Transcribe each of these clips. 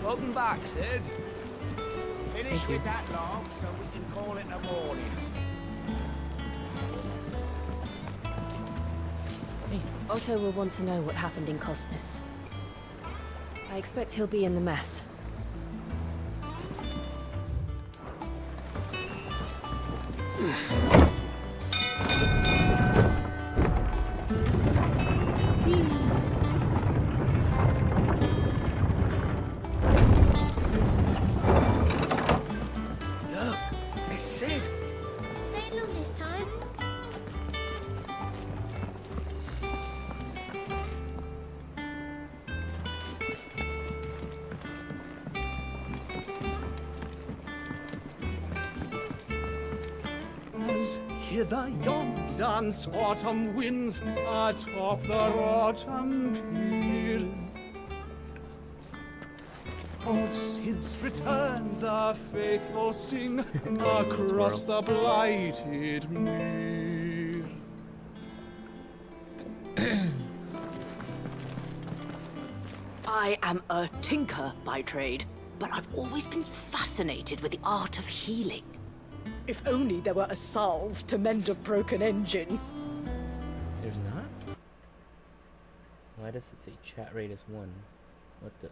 Welcome back, Sid. Finish with that log so we can call it a morning. Otto will want to know what happened in Costness. I expect he'll be in the mess. Look, it's Sid. Staying long this time? Hither yon dance autumn winds atop the autumn pier. Of Sid's return the faithful sing across the blighted mere. I am a tinker by trade, but I've always been fascinated with the art of healing. If only there were a salve to mend a broken engine. There's not? Why does it say chat rate is 1? What the?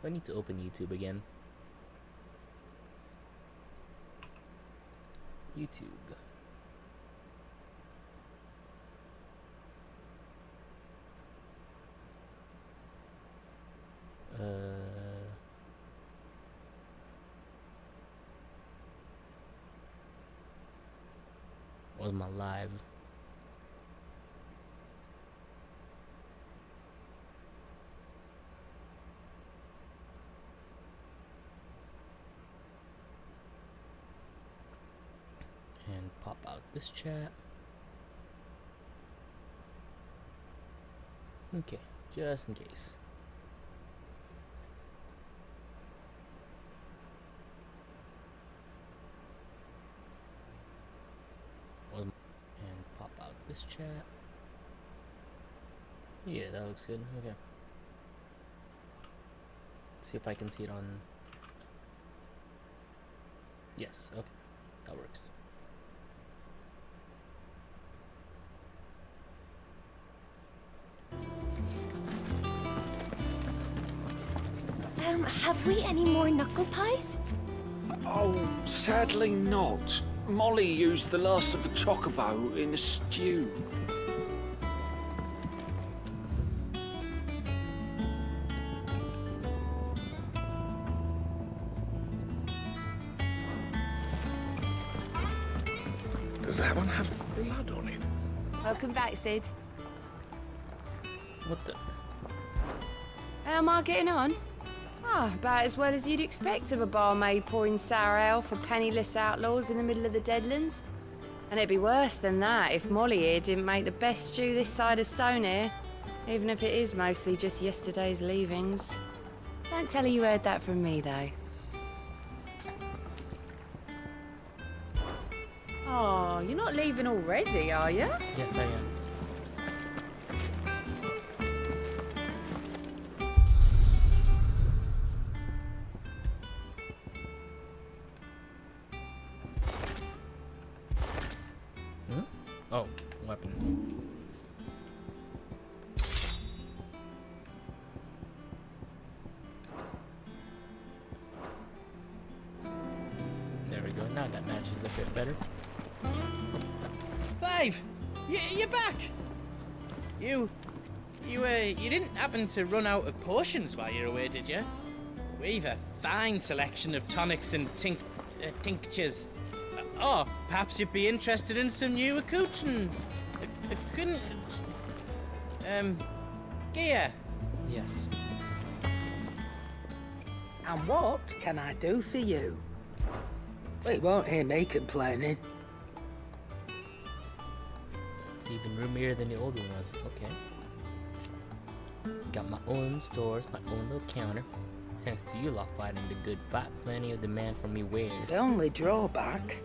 I need to open YouTube again. YouTube. Was my live? And pop out this chat. Okay, just in case. And pop out this chat. Yeah, that looks good. Okay. See if I can see it on. Yes, okay. That works. Have we any more knuckle pies? Oh, sadly not. Molly used the last of the chocobo in a stew. Does that one have blood on it? Welcome back, Sid. What the? How am I getting on? Ah, about as well as you'd expect of a barmaid pouring sour ale for penniless outlaws in the middle of the Deadlands. And it'd be worse than that if Molly here didn't make the best stew this side of Stonehere, even if it is mostly just yesterday's leavings. Don't tell her you heard that from me, though. Oh, you're not leaving already, are you? Yes, I am. Oh, weapon. There we go. Now that matches the fit better. Clive, you're back. You didn't happen to run out of potions while you're away, did you? We've a fine selection of tonics and tinctures. Oh, perhaps you'd be interested in some new accoutrement. Gear. Yes. And what can I do for you? We won't hear me complaining. It's even roomier than the old one was. Okay. Got my own stores, my own little counter. Thanks to you lot fighting the good fight, plenty of demand for me wares. The only drawback.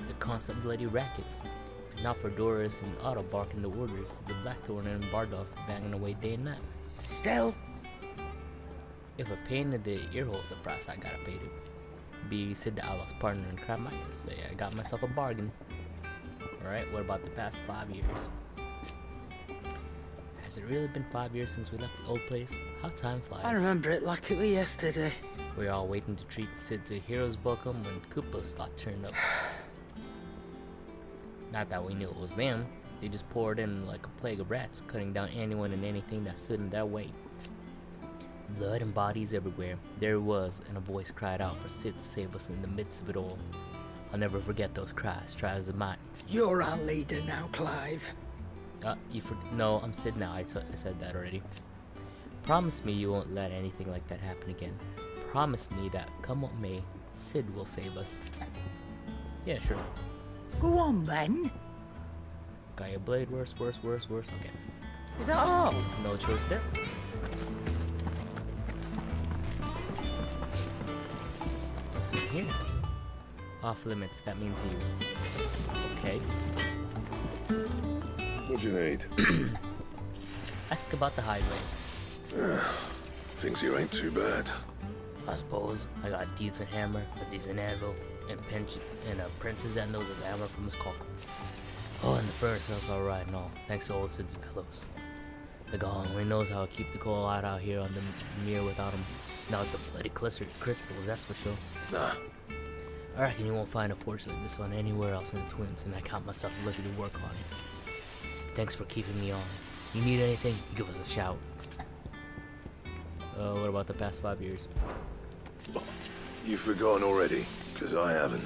The constant bloody racket. Not for Doris and Otto barking the orders to the Blackthorn and Bardolph banging away day and night. Still, If a pain in the earhole's the price I gotta pay to be Sid the Outlaws partner in crime, I say I got myself a bargain. Alright, what about the past 5 years? Has it really been 5 years since we left the old place? How time flies. I remember it like it was yesterday. We were all waiting to treat Sid to hero's welcome when Koopa's thought turned up. Not that we knew it was them. They just poured in like a plague of rats, cutting down anyone and anything that stood in their way. Blood and bodies everywhere. There it was, and a voice cried out for Sid to save us in the midst of it all. I'll never forget those cries, try as it might. You're our leader now, Clive. No, I'm Sid now. I said that already. Promise me you won't let anything like that happen again. Promise me that, come what may, Sid will save us. Yeah, sure. Go on, then. Got your blade, worse. Okay. Is that all? No choice there. What's in here? Off limits, that means you. Okay. What do you need? Ask about the highway. Things here ain't too bad. I suppose I got a decent hammer, a decent anvil, and a princess that knows a hammer from his cock. Oh, and the furnace was alright and all, thanks to old Sid's pillows. The god only knows how to keep the coal out here on the mirror without him. Not with the bloody crystals, that's for sure. Nah. I reckon you won't find a forge like this one anywhere else in the Twins, and I count myself lucky to work on it. Thanks for keeping me on. You need anything, give us a shout. What about the past 5 years? You've forgotten already, because I haven't.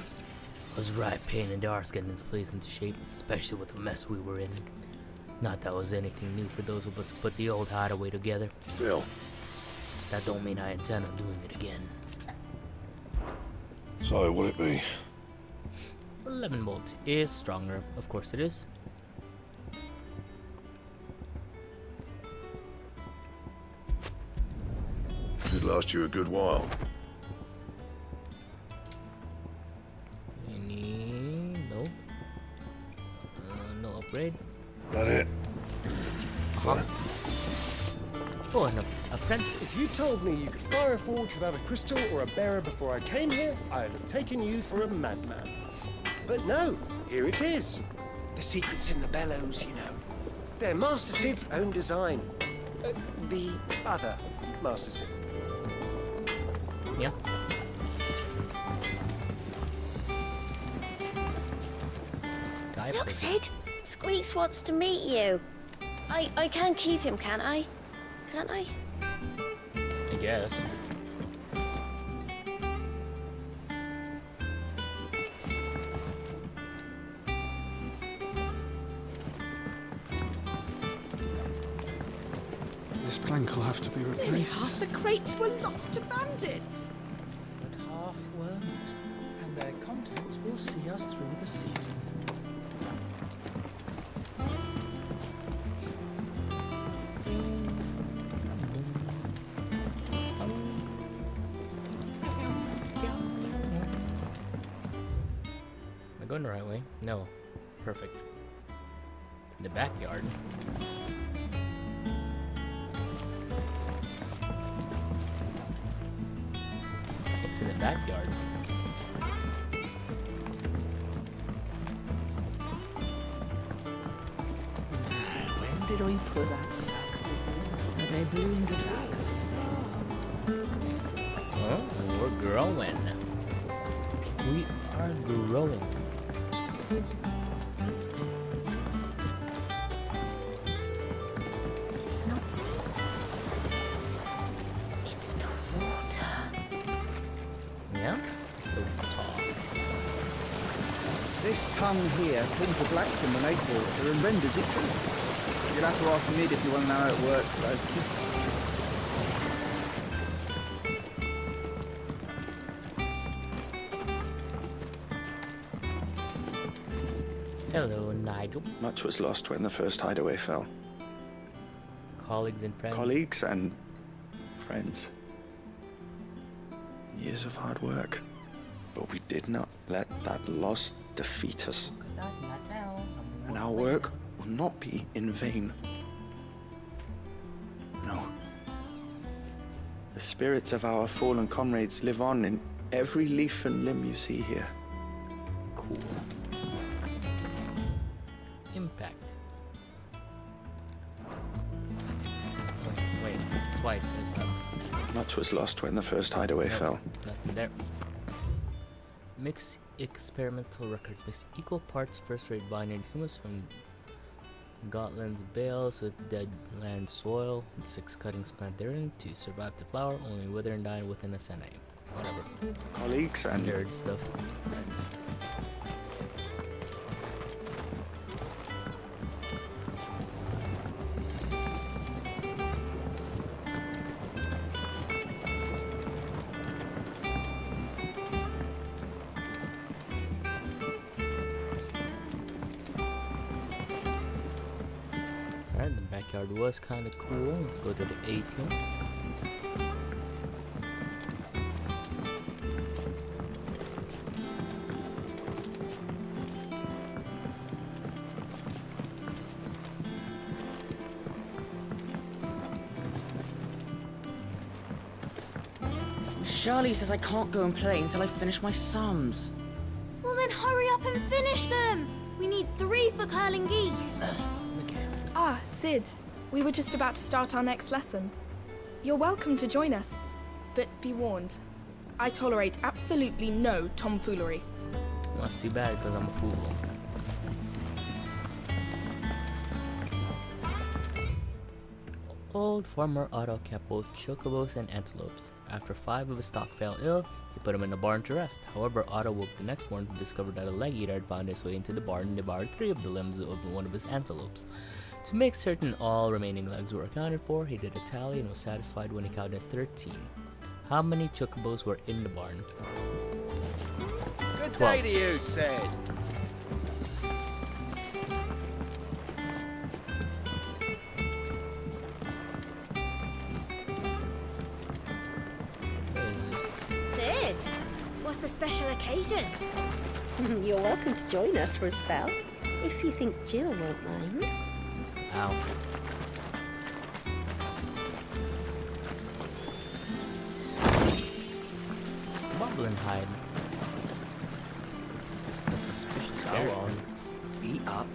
I was right, pain in the arse getting into place into shape, especially with the mess we were in. Not that was anything new for those of us who put the old hideaway together. Still. That don't mean I intend on doing it again. So, what'll it be? 11 bolt is stronger, of course it is. Could last you a good while. Any... no. No upgrade. That it? Fine. Oh, an apprentice. If you told me you could fire a forge without a crystal or a bearer before I came here, I'd have taken you for a madman. But no, here it is. The secret's in the bellows, you know. They're Master Sid's own design. The other Master Sid. Yeah. Sky Look, prison. Sid. Squeaks wants to meet you. I can keep him, can't I? Can't I? I guess. This plank will have to be replaced. Nearly half the crates were lost to bandits. But half weren't, and their contents will see us through the season. Am I going the right way? No. Perfect. In the backyard. What's in the backyard? When did I put that sack? They bloomed as that. Oh, we're growing. We are growing. It's not. It's the water. Yeah? The top. This tongue here pulls the black from the lake water and renders it true. You'll have to ask Mid if you want to know how it works, though. Hello, Nigel. Much was lost when the first hideaway fell. Colleagues and friends. Colleagues and friends. Years of hard work. But we did not let that loss defeat us. and our work will not be in vain. No. The spirits of our fallen comrades live on in every leaf and limb you see here. Cool. Impact. Wait, twice is up. Much was lost when the first hideaway fell. Nothing there. Mix experimental records. Mix equal parts first-rate binary humus from Gotland's bales with dead land soil. 6 cuttings planted therein to survive the flower. Only wither and die within a century. Whatever. Colleagues and nerd stuff. Friends. Alright, the backyard was kind of cool. Let's go to the 18th. Charlie says I can't go and play until I finish my sums. Well then hurry up and finish them! We need 3 for curling geese. Ah, Sid. We were just about to start our next lesson. You're welcome to join us. But be warned, I tolerate absolutely no tomfoolery. Well, that's too bad because I'm a fool. Old farmer Otto kept both chocobos and antelopes. After 5 of his stock fell ill, he put them in the barn to rest. However, Otto woke the next morning to discover that a leg eater had found his way into the barn and devoured 3 of the limbs of one of his antelopes. To make certain all remaining legs were accounted for, he did a tally and was satisfied when he counted 13. How many chocobos were in the barn? Good 12. day to you, Sid. Sid, what's the special occasion? You're welcome to join us for a spell, if you think Jill won't mind. Ow. Goblin hide. That's suspicious. Go on, eat up.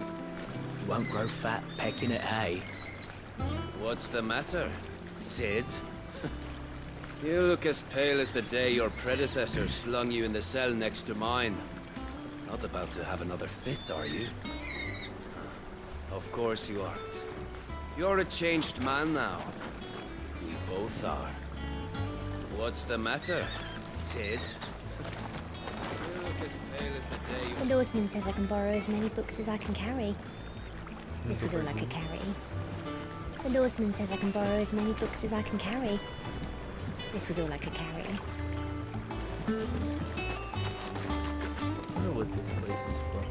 You won't grow fat pecking at hay. What's the matter, Sid? You look as pale as the day your predecessor slung you in the cell next to mine. Not about to have another fit, are you? Of course you aren't. You're a changed man now. We both are. What's the matter, Sid? You look as pale as the day The lawsman says I can borrow as many books as I can carry. This was all I could carry. The lawsman says I can borrow as many books as I can carry. This was all I could carry. I wonder what this place is for.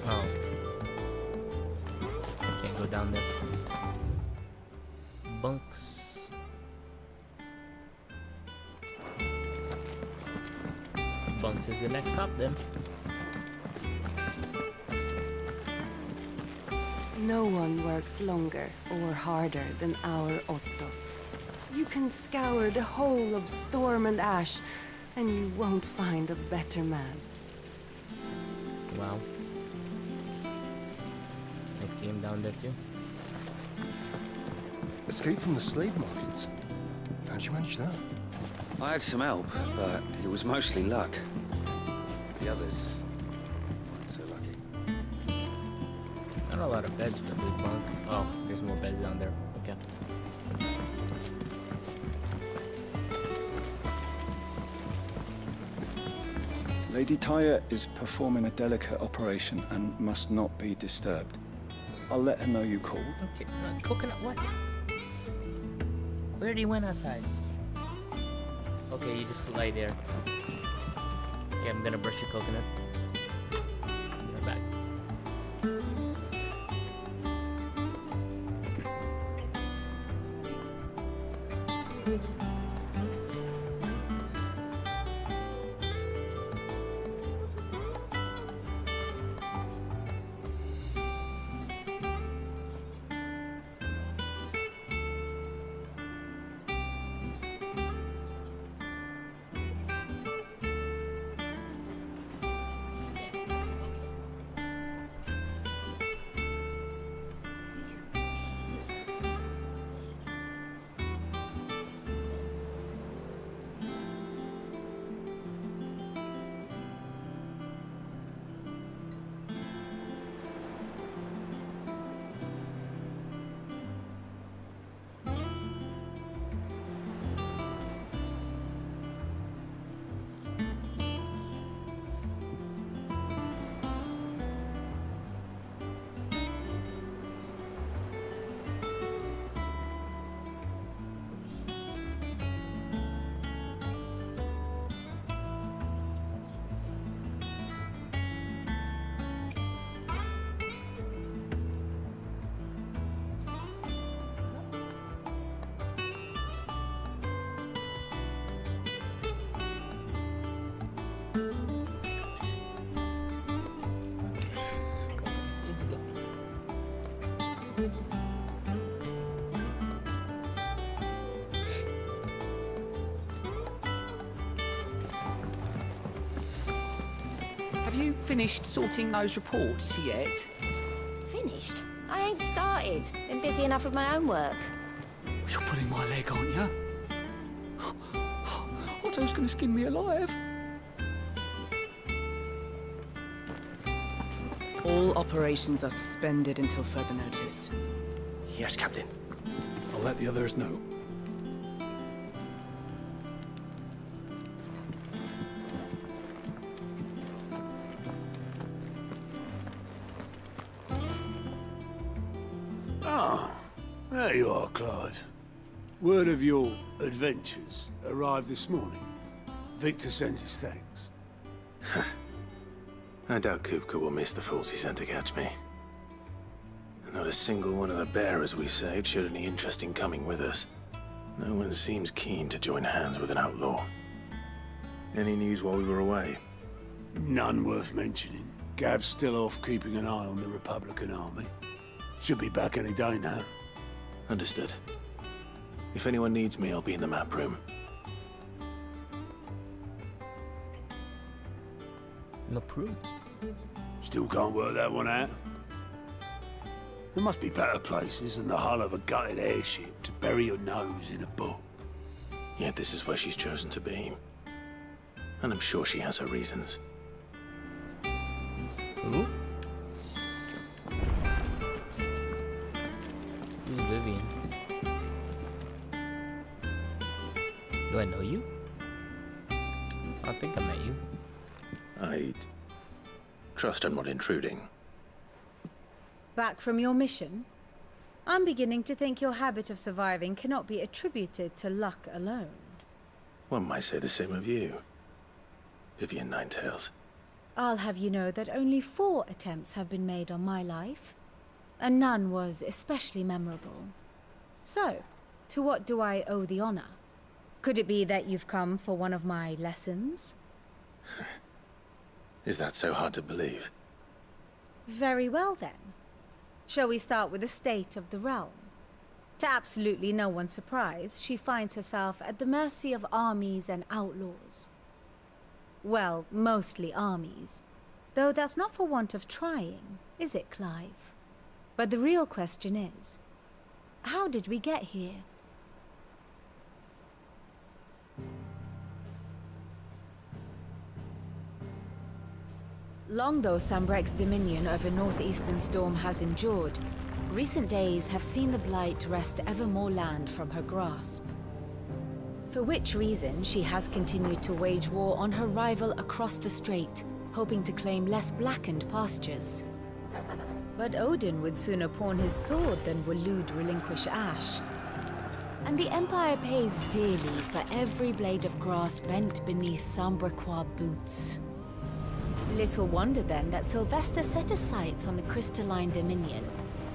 Oh. I can't go down there. Bunks. Bunks is the next stop then. No one works longer or harder than our Otto. You can scour the whole of Storm and Ash, and you won't find a better man. Wow. I see him down there too. Escape from the slave markets. How'd you manage that? I had some help, but it was mostly luck. The others weren't so lucky. Not a lot of beds for the bunk. Oh, there's more beds down there. Okay. Lady Tyre is performing a delicate operation and must not be disturbed. I'll let her know you called. Okay, coconut what? We already went outside. Okay, you just lie there. Okay, I'm gonna brush your coconut. Be right back. have you finished sorting those reports yet? Finished? I ain't started. Been busy enough with my own work. You're pulling my leg, aren't you? Otto's gonna skin me alive. All operations are suspended until further notice. Yes, Captain. I'll let the others know. Ah, there you are, Clive. Word of your adventures arrived this morning. Victor sends his thanks. I doubt Kupka will miss the fools he sent to catch me. Not a single one of the bearers we saved showed any interest in coming with us. No one seems keen to join hands with an outlaw. Any news while we were away? None worth mentioning. Gav's still off keeping an eye on the Republican army. Should be back any day now. Understood. If anyone needs me, I'll be in the map room. Map room? Still can't work that one out. There must be better places than the hull of a gutted airship to bury your nose in a book. Yet this is where she's chosen to be. And I'm sure she has her reasons. Who? Who's Vivian? Do I know you? I think I met you. I trust I'm not intruding. Back from your mission? I'm beginning to think your habit of surviving cannot be attributed to luck alone. One might say the same of you, Vivian Ninetails. I'll have you know that only 4 attempts have been made on my life, and none was especially memorable. So, to what do I owe the honor? Could it be that you've come for one of my lessons? Is that so hard to believe? Very well then. Shall we start with the state of the realm? To absolutely no one's surprise, she finds herself at the mercy of armies and outlaws. Well, mostly armies. Though that's not for want of trying, is it, Clive? But the real question is, how did we get here? Long though Sambrek's dominion over northeastern Storm has endured, recent days have seen the Blight wrest ever more land from her grasp. For which reason she has continued to wage war on her rival across the strait, hoping to claim less blackened pastures. But Odin would sooner pawn his sword than Waloed relinquish Ash. And the Empire pays dearly for every blade of grass bent beneath Sambrequois boots. Little wonder then that Sylvester set his sights on the crystalline dominion,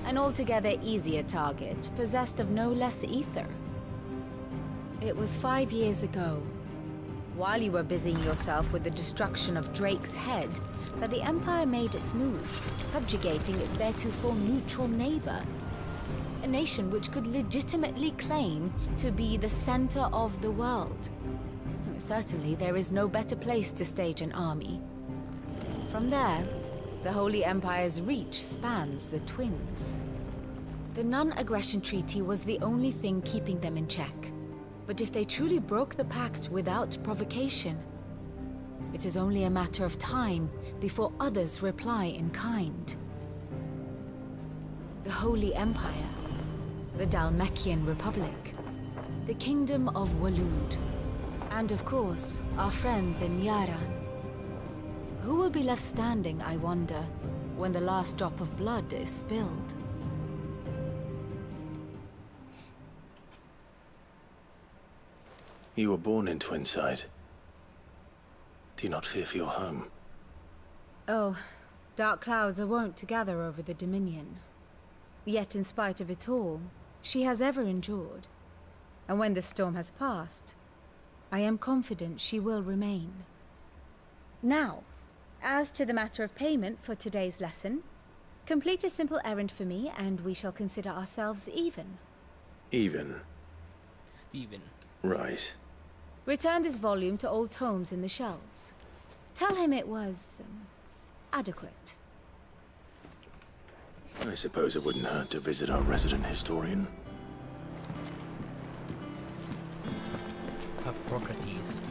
an altogether easier target, possessed of no less ether. It was 5 years ago, while you were busying yourself with the destruction of Drake's head, that the Empire made its move, subjugating its theretofore neutral neighbor. A nation which could legitimately claim to be the center of the world. Certainly, there is no better place to stage an army. From there, the Holy Empire's reach spans the Twins. The non-aggression treaty was the only thing keeping them in check. But if they truly broke the pact without provocation, it is only a matter of time before others reply in kind. The Holy Empire, the Dalmekian Republic, the Kingdom of Waloed, and of course, our friends in Yaran. Who will be left standing, I wonder, when the last drop of blood is spilled? You were born in Twinside. Do you not fear for your home? Oh, dark clouds are wont to gather over the Dominion. Yet in spite of it all, she has ever endured. And when the storm has passed, I am confident she will remain. Now, as to the matter of payment for today's lesson, complete a simple errand for me and we shall consider ourselves even. Even? Stephen. Right. Return this volume to old tomes in the shelves. Tell him it was adequate? I suppose it wouldn't hurt to visit our resident historian. Harpocrates.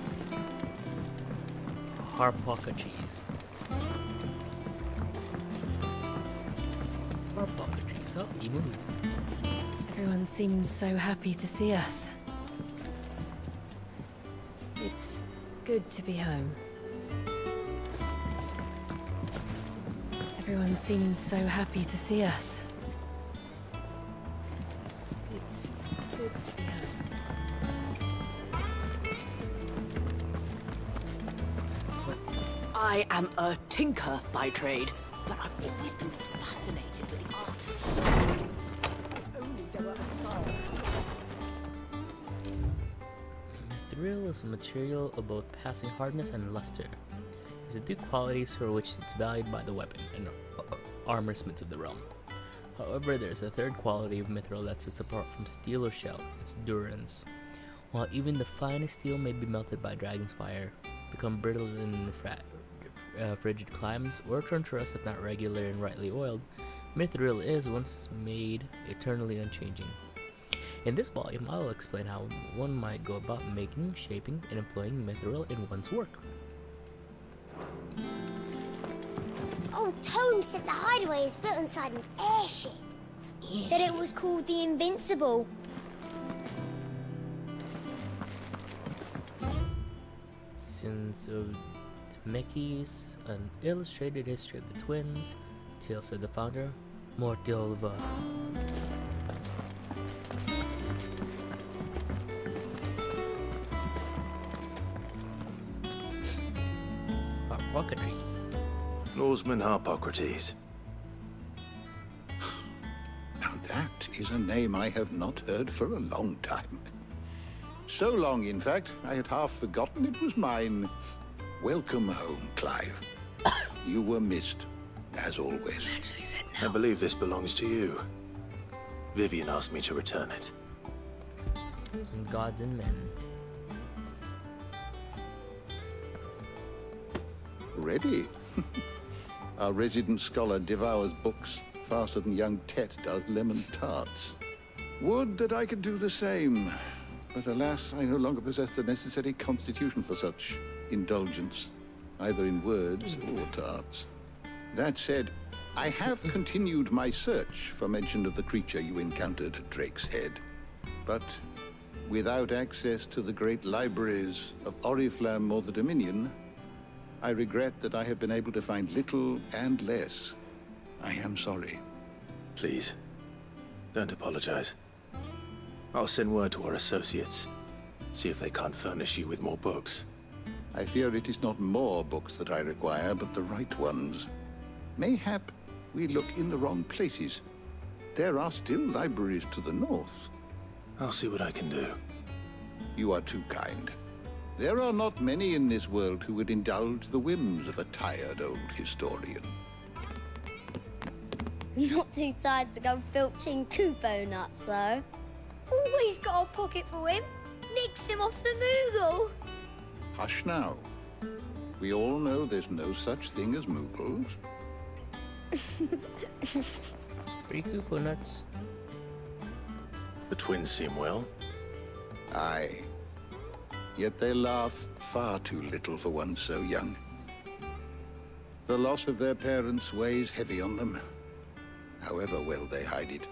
Harpocrates. Harpocrates. Oh, he moved. Everyone seems so happy to see us. It's good to be home. Everyone seems so happy to see us. It's good to be home. I am a tinker by trade, but I've always been fascinated with the art of healing. If only there were a solved. Mithril is a material of both passing hardness and luster. These are two qualities for which it's valued by the weapon and armorsmiths of the realm. However, there is a third quality of mithril that sets apart from steel or shell, its durance. While even the finest steel may be melted by dragon's fire, become brittle in frigid climes, or turn to rust if not regular and rightly oiled, mithril is, once made, eternally unchanging. In this volume, I will explain how one might go about making, shaping, and employing mithril in one's work. Old Tome said the hideaway is built inside an airship. Said it was called the Invincible. Since of Mekis, an illustrated history of the twins, tales of the founder, Mortilva. Harpocrates. Lawsman Harpocrates. Now that is a name I have not heard for a long time. So long, in fact, I had half forgotten it was mine. Welcome home, Clive. You were missed, as always. I believe this belongs to you. Vivian asked me to return it. And gods and men. Ready? Our resident scholar devours books faster than young Tet does lemon tarts. Would that I could do the same. But alas, I no longer possess the necessary constitution for such indulgence, either in words or tarts. That said, I have continued my search for mention of the creature you encountered at Drake's Head. But without access to the great libraries of Oriflamme or the Dominion, I regret that I have been able to find little and less. I am sorry. Please, don't apologize. I'll send word to our associates. See if they can't furnish you with more books. I fear it is not more books that I require, but the right ones. Mayhap we look in the wrong places. There are still libraries to the north. I'll see what I can do. You are too kind. There are not many in this world who would indulge the whims of a tired old historian. Not too tired to go filching Kupo nuts, though. Always got a pocket for him. Nicks him off the Moogle. Hush now. We all know there's no such thing as Moogles. Free Koopa nuts. The twins seem well. Aye. Yet they laugh far too little for one so young. The loss of their parents weighs heavy on them, however well they hide it.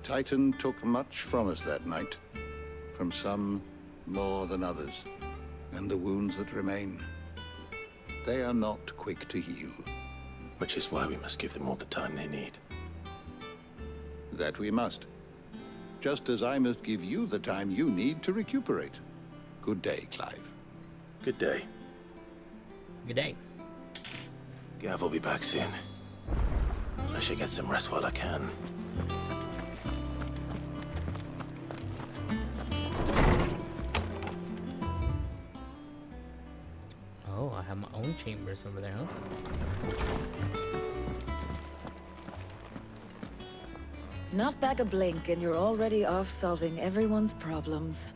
Titan took much from us that night, from some more than others, and the wounds that remain, they are not quick to heal. Which is why we must give them all the time they need. That we must. Just as I must give you the time you need to recuperate. Good day, Clive. Good day. Good day. Gav will be back soon. I should get some rest while I can. Oh, I have my own chambers over there, huh? Not back a blink and you're already off solving everyone's problems.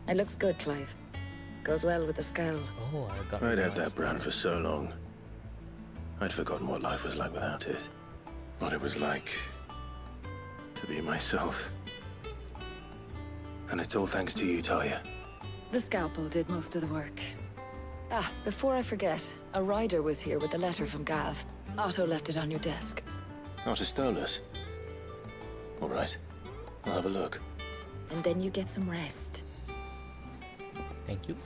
It looks good, Clive. Goes well with the scowl. Oh, I got I'd had that brand for so long. I'd forgotten what life was like without it. What it was like to be myself. And it's all thanks to you, Talia. The scalpel did most of the work. Ah, before I forget, a rider was here with a letter from Gav. Otto left it on your desk. Not a Stolas. All right. I'll have a look. And then you get some rest. Thank you.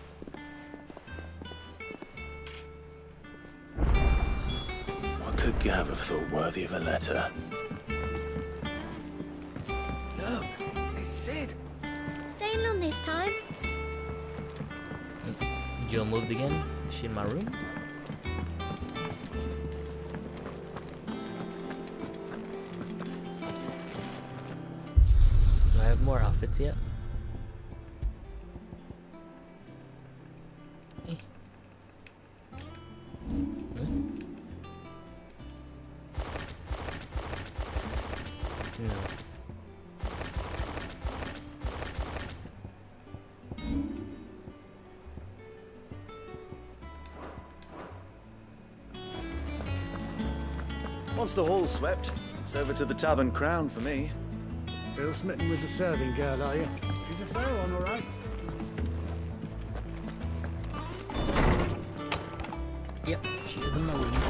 What could Gav have thought worthy of a letter? Look, it's Sid. Staying on this time? Jill moved again. Is she in my room? Do I have more outfits yet? Eh. No. Once the hall's swept, it's over to the Tavern Crown for me. Still smitten with the serving girl, are you? She's a fair one, all right. Yep, she is in my room.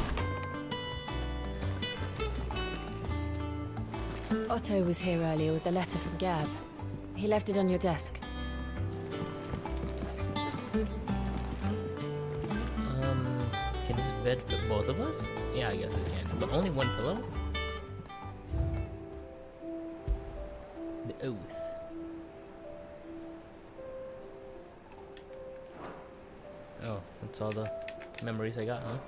Otto was here earlier with a letter from Gav. He left it on your desk. Can this bed fit both of us? Yeah, I guess it can. But only one pillow? The oath. Oh, that's all the memories I got, huh?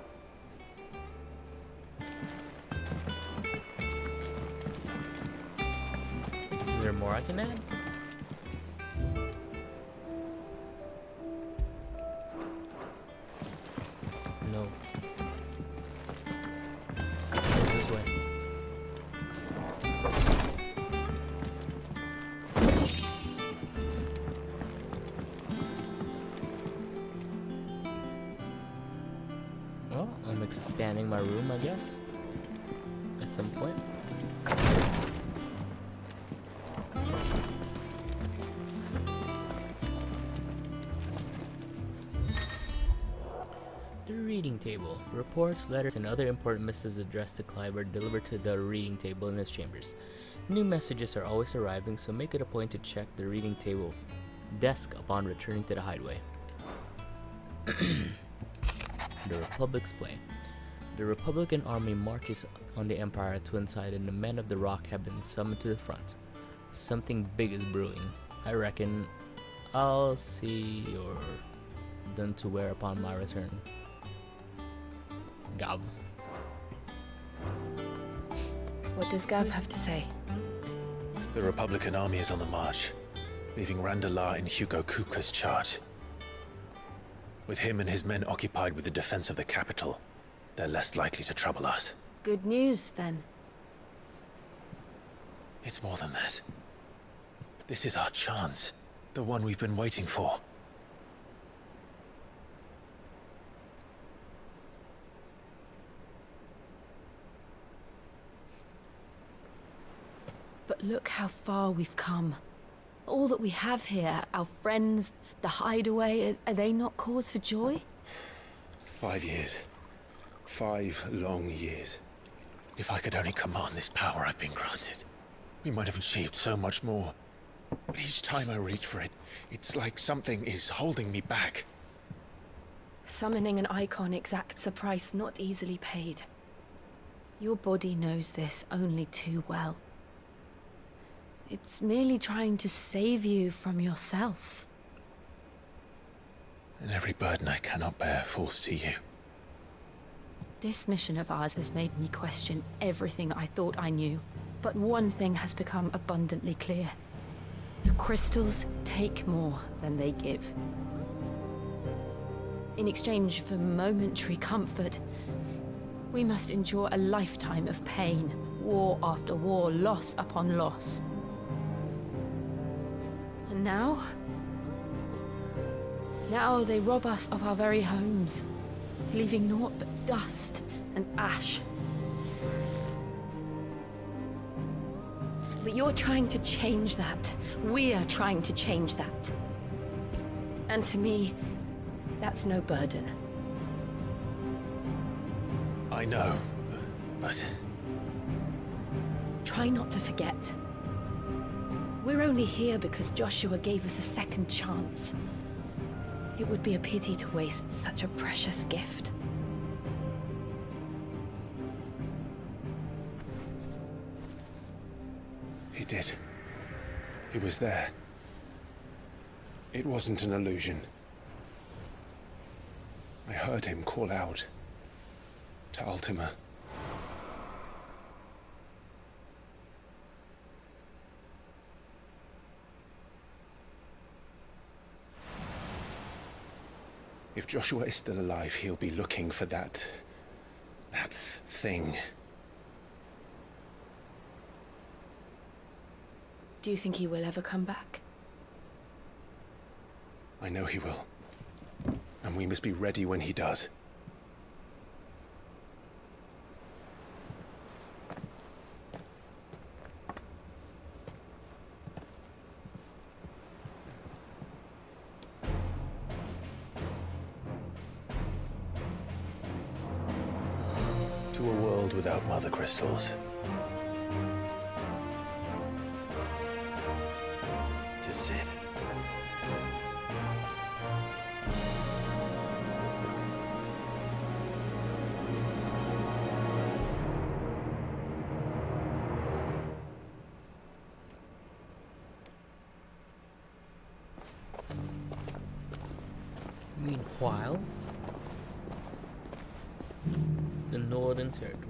Is there more I can add? No. Goes this way. Well, I'm expanding my room, I guess. At some point. The reading table. Reports, letters, and other important missives addressed to Clive are delivered to the reading table in his chambers. New messages are always arriving, so make it a point to check the reading table desk upon returning to the hideaway. The Republic's play. The Republican army marches on the Empire at Twinside, and the men of the Rock have been summoned to the front. Something big is brewing. I reckon I'll see your done to wear upon my return. Gav. What does Gav have to say? The Republican army is on the march, leaving Randalar in Hugo Kupka's charge. With him and his men occupied with the defense of the capital, they're less likely to trouble us. Good news, then. It's more than that. This is our chance, the one we've been waiting for. But look how far we've come. All that we have here, our friends, the hideaway, are they not cause for joy? 5 years. 5 long years. If I could only command this power I've been granted, we might have achieved so much more. But each time I reach for it, it's like something is holding me back. Summoning an icon exacts a price not easily paid. Your body knows this only too well. It's merely trying to save you from yourself. And every burden I cannot bear falls to you. This mission of ours has made me question everything I thought I knew. But one thing has become abundantly clear. The crystals take more than they give. In exchange for momentary comfort, we must endure a lifetime of pain, war after war, loss upon loss. And now they rob us of our very homes, leaving naught but dust and ash. But you're trying to change that. We're trying to change that. And to me, that's no burden. I know, but... Try not to forget. We're only here because Joshua gave us a second chance. It would be a pity to waste such a precious gift. He did. He was there. It wasn't an illusion. I heard him call out to Ultima. If Joshua is still alive, he'll be looking for that thing. Do you think he will ever come back? I know he will. And we must be ready when he does. To a world without mother crystals. To Sid. Meanwhile, the Northern Territories.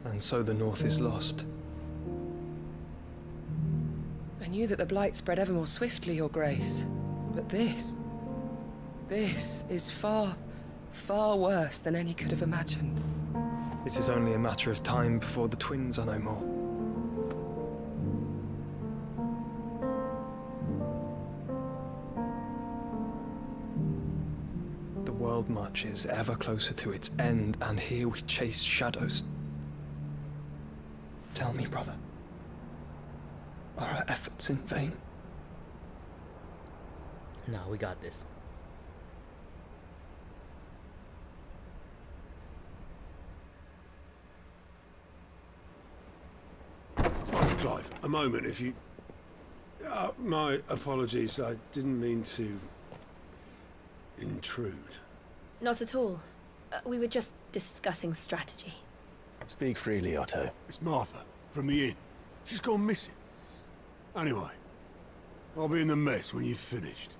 And so the North is lost. I knew that the Blight spread ever more swiftly, Your Grace. But this is far, far worse than any could have imagined. It is only a matter of time before the twins are no more. The world marches ever closer to its end, and here we chase shadows. Tell me, brother, are our efforts in vain? No, we got this. Master Clive, a moment, if you... my apologies, I didn't mean to... intrude. Not at all. We were just discussing strategy. Speak freely, Otto. It's Martha, from the inn. She's gone missing. Anyway, I'll be in the mess when you've finished.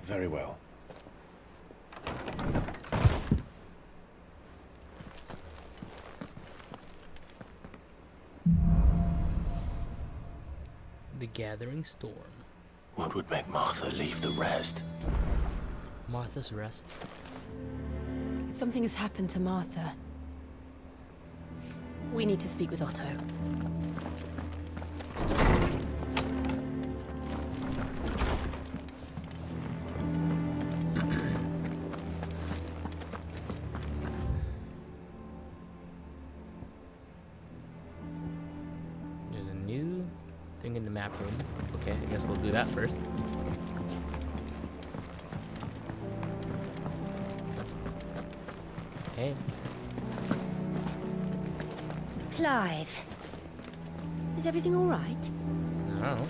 Very well. The Gathering Storm. What would make Martha leave the rest? Martha's rest. If something has happened to Martha, we need to speak with Otto. There's a new thing in the map room. Okay, I guess we'll do that first. Okay. Clive, is everything all right? I don't know.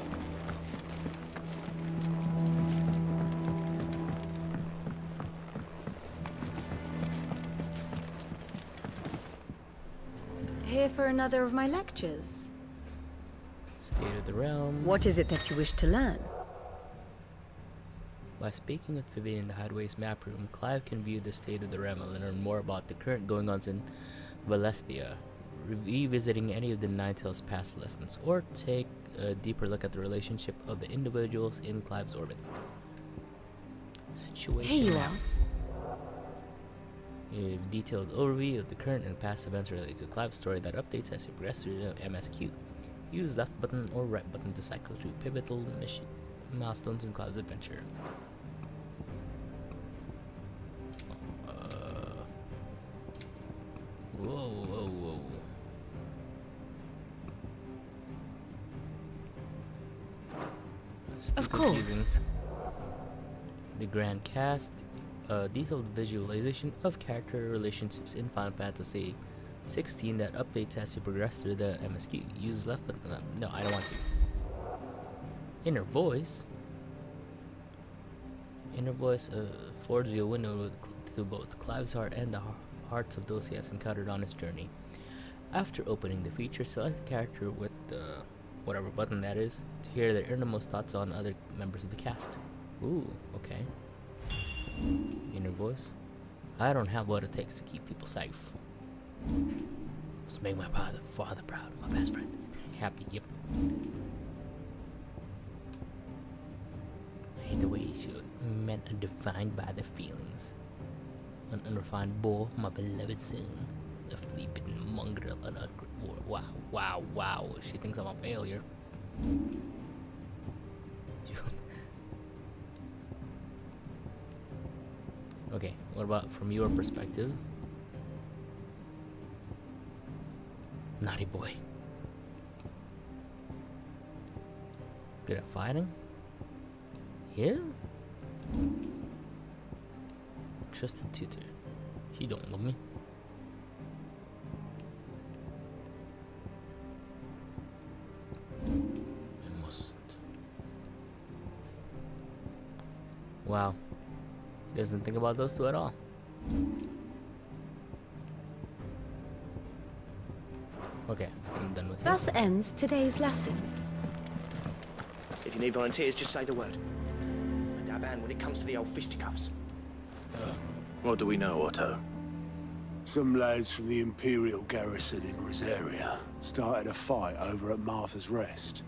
Here for another of my lectures? State of the Realm. What is it that you wish to learn? By speaking with Vivian in the Hideaway's map room, Clive can view the state of the realm and learn more about the current goings-ons in Valestia, revisiting any of the Ninetales past lessons, or take a deeper look at the relationship of the individuals in Clive's orbit. Situation Here you map. are. A detailed overview of the current and past events related to Clive's story that updates as you progress through the MSQ. Use left button or right button to cycle through pivotal mission milestones in Cloud's adventure. Whoa, whoa, whoa. Of course. The Grand Cast, detailed visualization of character relationships in Final Fantasy 16 that updates as you progress through the MSQ. Use left button. No, I don't want to. Inner voice. Inner voice forges you a window to both Clive's heart and the hearts of those he has encountered on his journey. After opening the feature, select the character with the whatever button that is to hear their innermost thoughts on other members of the cast. Ooh, okay. Inner voice. I don't have what it takes to keep people safe. Must make my father proud, my best friend. Happy, yep. I hate the way she looked, meant and defined by their feelings. An unrefined boy, my beloved son. A flea-bitten mongrel, wow, wow, wow. She thinks I'm a failure. Okay, what about from your perspective? Naughty boy. Good at fighting? Yeah? Trusted tutor. She don't love me. I must. Wow. He doesn't think about those two at all. Okay, I'm done with him. Thus ends today's lesson. If you need volunteers, just say the word. I dab hand when it comes to the old fisticuffs. What do we know, Otto? Some lads from the Imperial garrison in Rosaria started a fight over at Martha's Rest.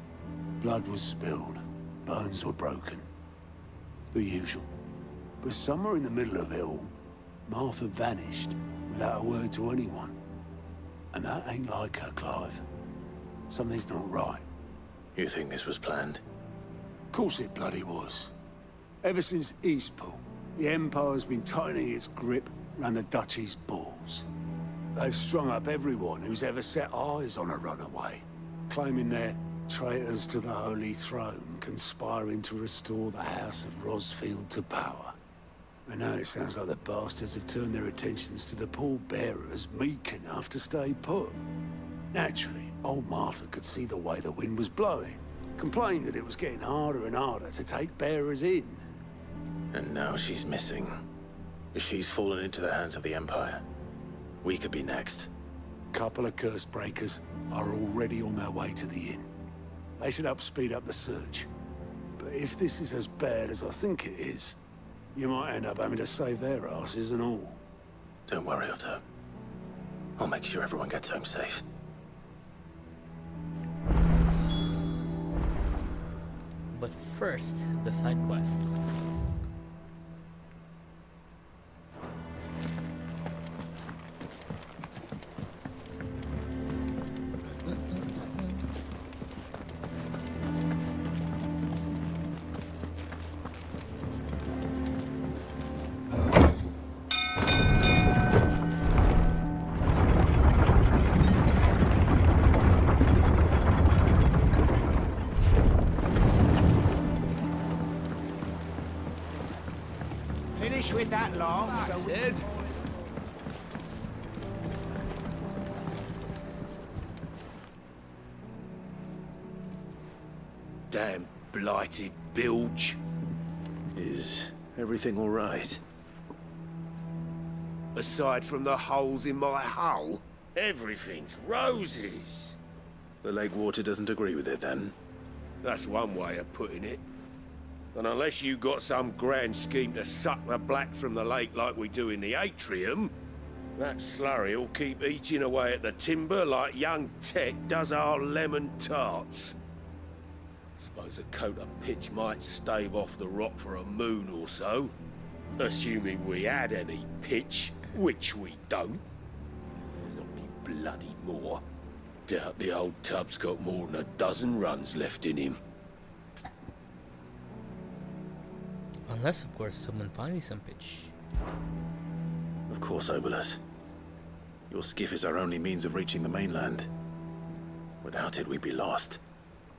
Blood was spilled, bones were broken. The usual. But somewhere in the middle of it all, Martha vanished without a word to anyone. And that ain't like her, Clive. Something's not right. You think this was planned? Of course it bloody was. Ever since Eastpool, the Empire's been tightening its grip round the Duchy's balls. They've strung up everyone who's ever set eyes on a runaway, claiming they're traitors to the Holy Throne, conspiring to restore the House of Rosfield to power. And now it sounds like the bastards have turned their attentions to the pallbearers meek enough to stay put. Naturally, old Martha could see the way the wind was blowing, complained that it was getting harder and harder to take bearers in. And now she's missing. If she's fallen into the hands of the Empire, we could be next. Couple of curse breakers are already on their way to the inn. They should help speed up the search. But if this is as bad as I think it is, you might end up having to save their asses and all. Don't worry, Otto. I'll make sure everyone gets home safe. But first, the side quests. Finish with that log, so we can call it... Damn blighted bilge. Is everything all right? Aside from the holes in my hull, everything's roses. The lake water doesn't agree with it, then? That's one way of putting it. And unless you got some grand scheme to suck the black from the lake like we do in the atrium, that slurry'll keep eating away at the timber like young Tech does our lemon tarts. Suppose a coat of pitch might stave off the rock for a moon or so, assuming we had any pitch, which we don't. Not any bloody more. Doubt the old tub's got more than a dozen runs left in him. Unless, of course, someone finds me some pitch. Of course, Obolus. Your skiff is our only means of reaching the mainland. Without it, we'd be lost.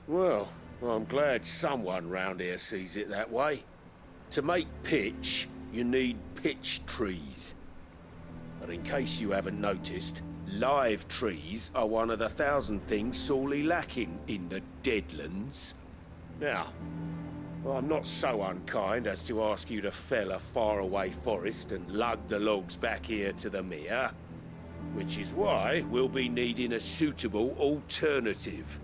Well, I'm glad someone round here sees it that way. To make pitch, you need pitch trees. But in case you haven't noticed, live trees are one of the 1,000 things sorely lacking in the Deadlands. Now, I'm not so unkind as to ask you to fell a faraway forest and lug the logs back here to the mere, which is why we'll be needing a suitable alternative.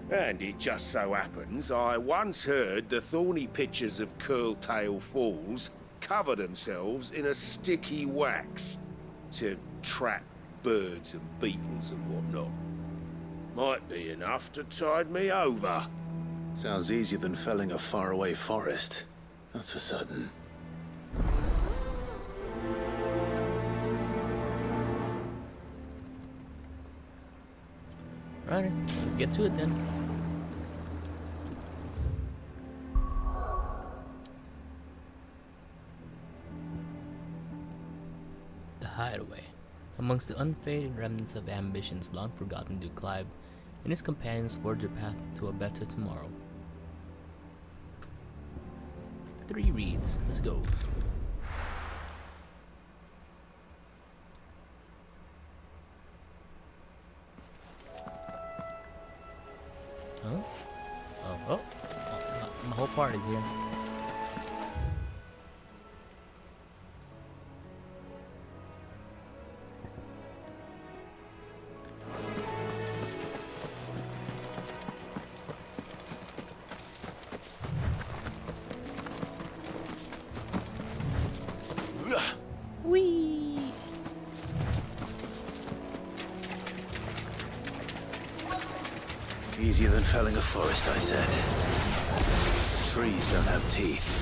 And it just so happens I once heard the thorny pitchers of Curltail Falls cover themselves in a sticky wax to trap birds and beetles and whatnot. Might be enough to tide me over. Sounds easier than felling a faraway forest. That's for certain. Alright, let's get to it then. The Hideaway. Amongst the unfading remnants of ambitions long forgotten do Clive and his companions forge a path to a better tomorrow. 3 reads. Let's go. Huh? Oh, my whole party's here. Whee! Easier than felling a forest, I said. Trees don't have teeth.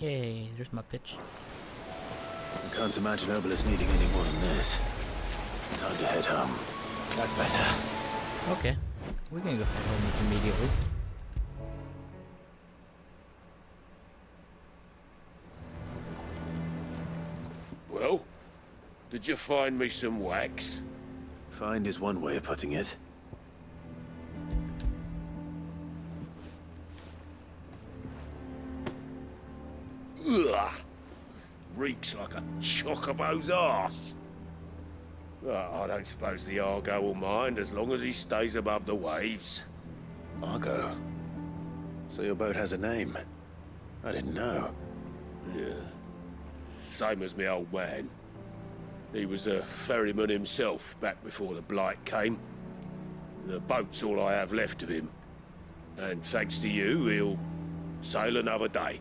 Yay, there's my pitch. I can't imagine Obolus needing any more than this. Time to head home. That's better. Okay, we can go head home immediately. Well, did you find me some wax? Find is one way of putting it. Ugh! Reeks like a chocobo's arse. I don't suppose the Argo will mind as long as he stays above the waves. Argo? So your boat has a name? I didn't know. Yeah. Same as me old man. He was a ferryman himself back before the Blight came. The boat's all I have left of him. And thanks to you, he'll sail another day.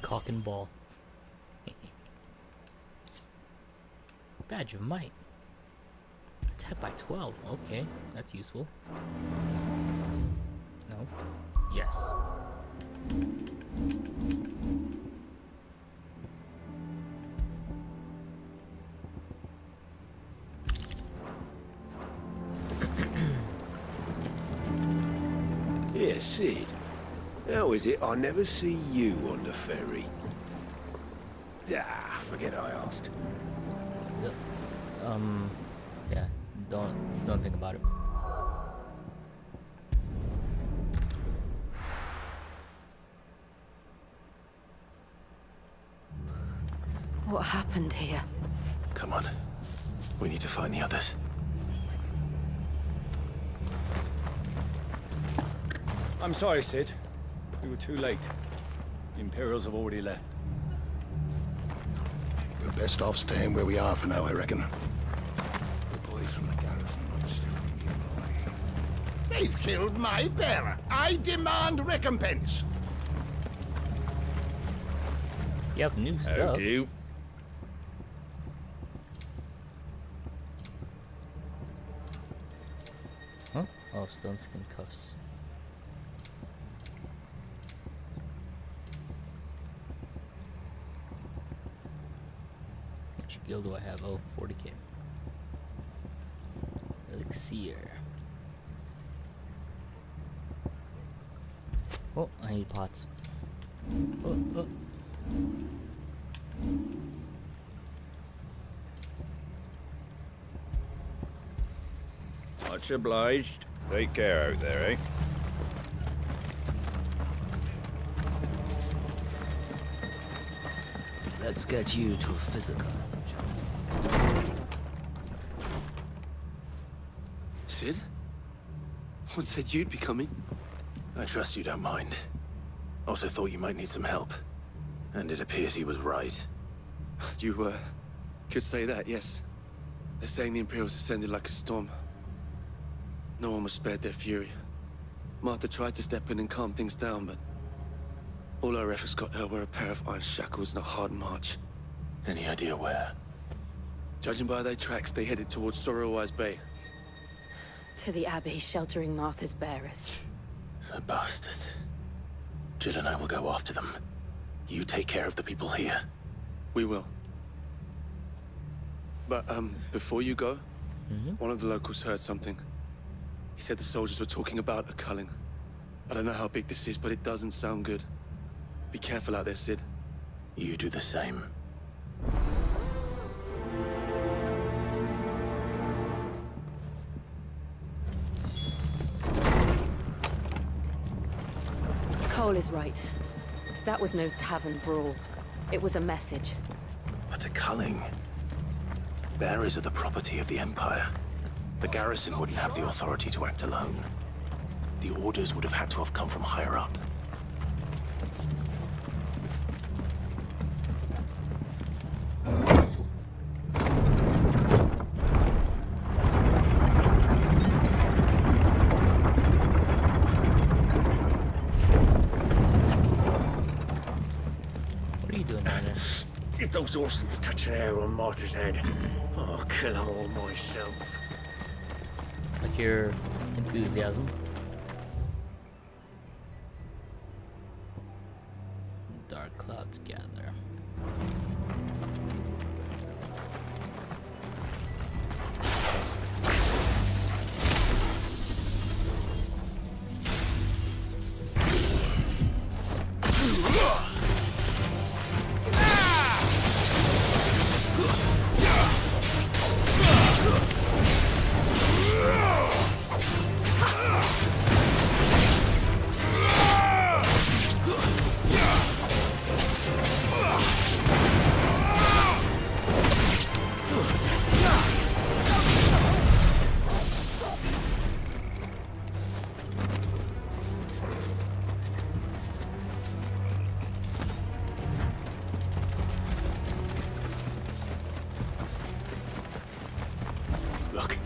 Cock and ball. Badge of might. Attack by 12. Okay, that's useful. No. Yes. Sid. How is it I never see you on the ferry? Ah, forget I asked. Yeah, don't think about it. What happened here? Come on. We need to find the others. I'm sorry, Sid. We were too late. The Imperials have already left. We're best off staying where we are for now, I reckon. The boys from the garrison might still be nearby. They've killed my bearer. I demand recompense. You have new stuff. do. Huh? Oh, stone skin cuffs. Which guild do I have? Oh, 40k. Elixir. Oh, I need pots. Oh. Much obliged. Take care out there, eh? Let's get you to a physical. Sid? One said you'd be coming. I trust you don't mind. Also thought you might need some help. And it appears he was right. You, could say that, yes. They're saying the Imperials descended like a storm. No one was spared their fury. Martha tried to step in and calm things down, but all our efforts got her were a pair of iron shackles and a hard march. Any idea where? Judging by their tracks, they headed towards Sorrowwise Bay. To the Abbey, sheltering Martha's bearers. The bastards. Jill and I will go after them. You take care of the people here. We will. But, before you go, one of the locals heard something. He said the soldiers were talking about a culling. I don't know how big this is, but it doesn't sound good. Be careful out there, Sid. You do the same. Cole is right. That was no tavern brawl. It was a message. But a culling. Bearers are the property of the Empire. The garrison wouldn't have the authority to act alone. The orders would have had to have come from higher up. What are you doing down there? If those Orsons touch an hair on Martha's head, I'll kill them all myself. Like your enthusiasm. Dark clouds gather. Look.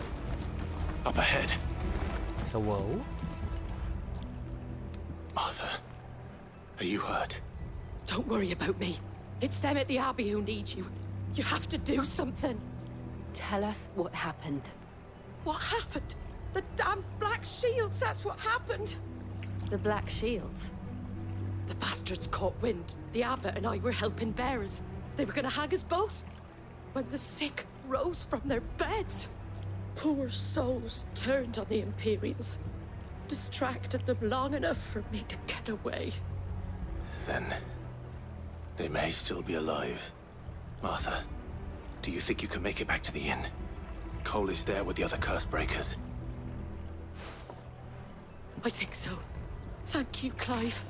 Up ahead. Hello? Martha. Are you hurt? Don't worry about me. It's them at the Abbey who need you. You have to do something. Tell us what happened. What happened? The damn Black Shields, that's what happened. The Black Shields? The bastards caught wind. The abbot and I were helping bearers. They were gonna hang us both. When the sick rose from their beds, poor souls turned on the Imperials. distracted them long enough for me to get away. Then they may still be alive. Martha, do you think you can make it back to the inn? Cole is there with the other curse breakers. I think so. Thank you, Clive.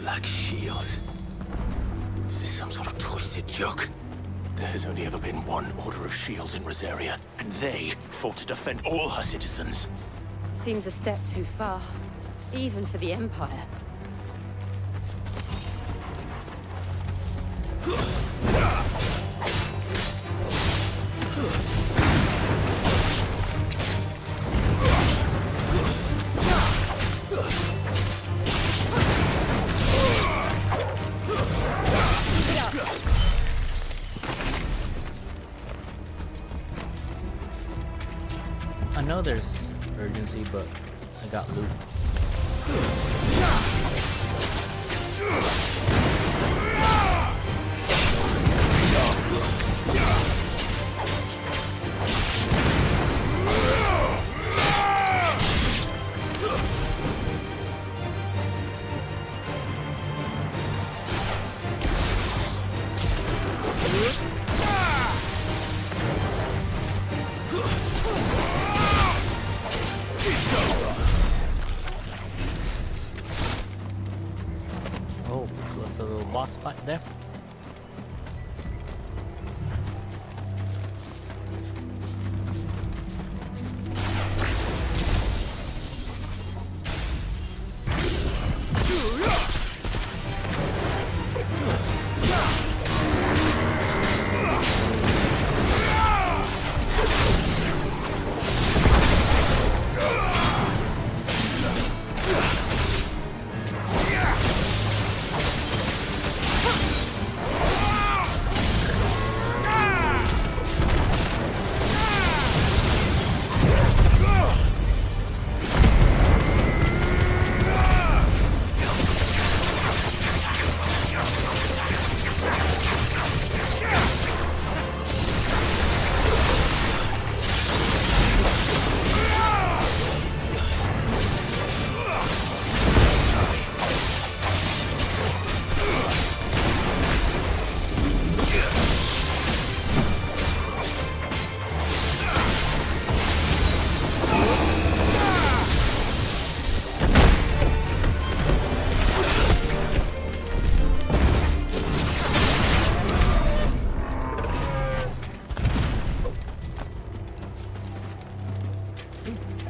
Black shields. Is this some sort of twisted joke? There has only ever been one Order of Shields in Rosaria, and they fought to defend all her citizens. Seems a step too far, even for the Empire. I know there's urgency, but I got loot. Oh, that's a little boss fight there.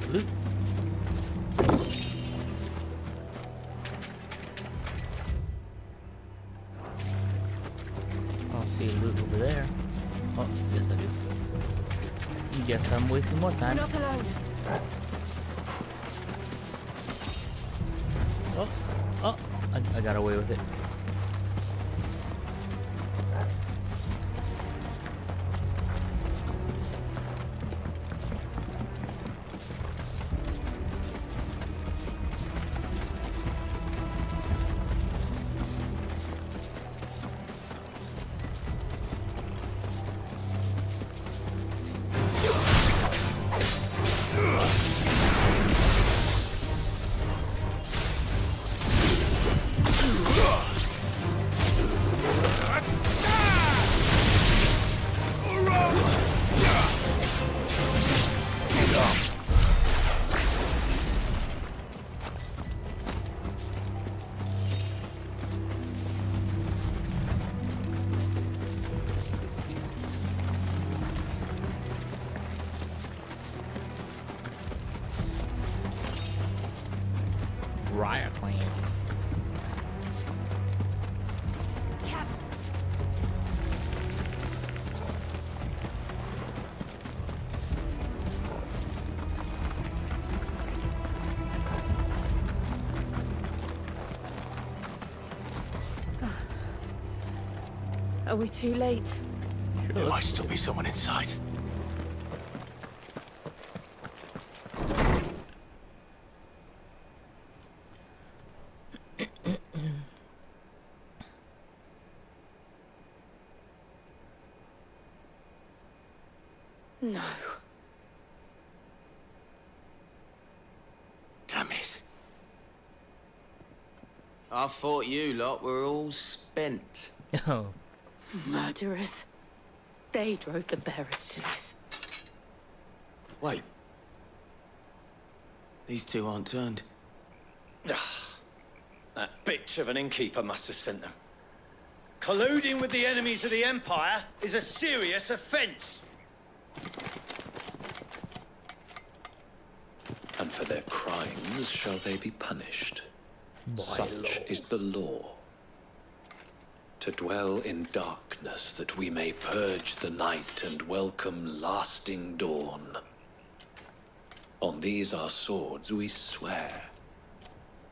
Loot. I don't see loot over there. Oh, yes I do. Guess I'm wasting more time. You're not alone. Oh, I got away with it. Riot clans. Are we too late? There might still be someone inside. No. Damn it. I thought you lot were all spent. Oh. Murderers. They drove the bearers to this. Wait. These two aren't turned. That bitch of an innkeeper must have sent them. Colluding with the enemies of the Empire is a serious offense. And for their crimes shall they be punished. By Such law. is the law. To dwell in darkness that we may purge the night and welcome lasting dawn. On these our swords we swear.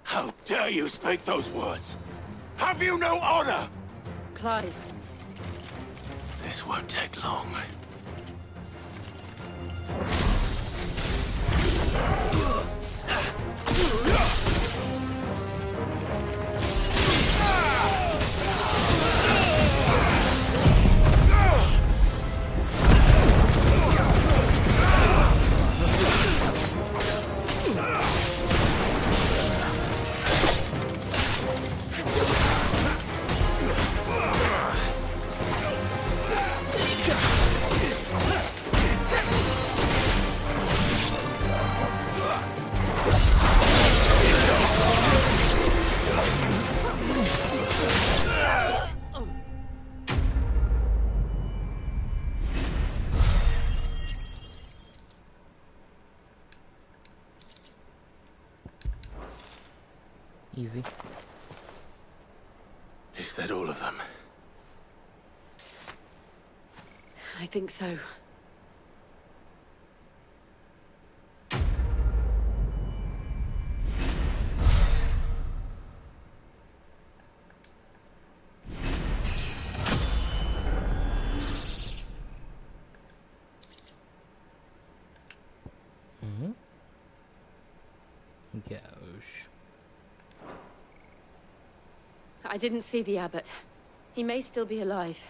How dare you speak those words? Have you no honor? Clive. This won't take long. Easy. Is that all of them? I think so. Gosh. I didn't see the abbot. He may still be alive.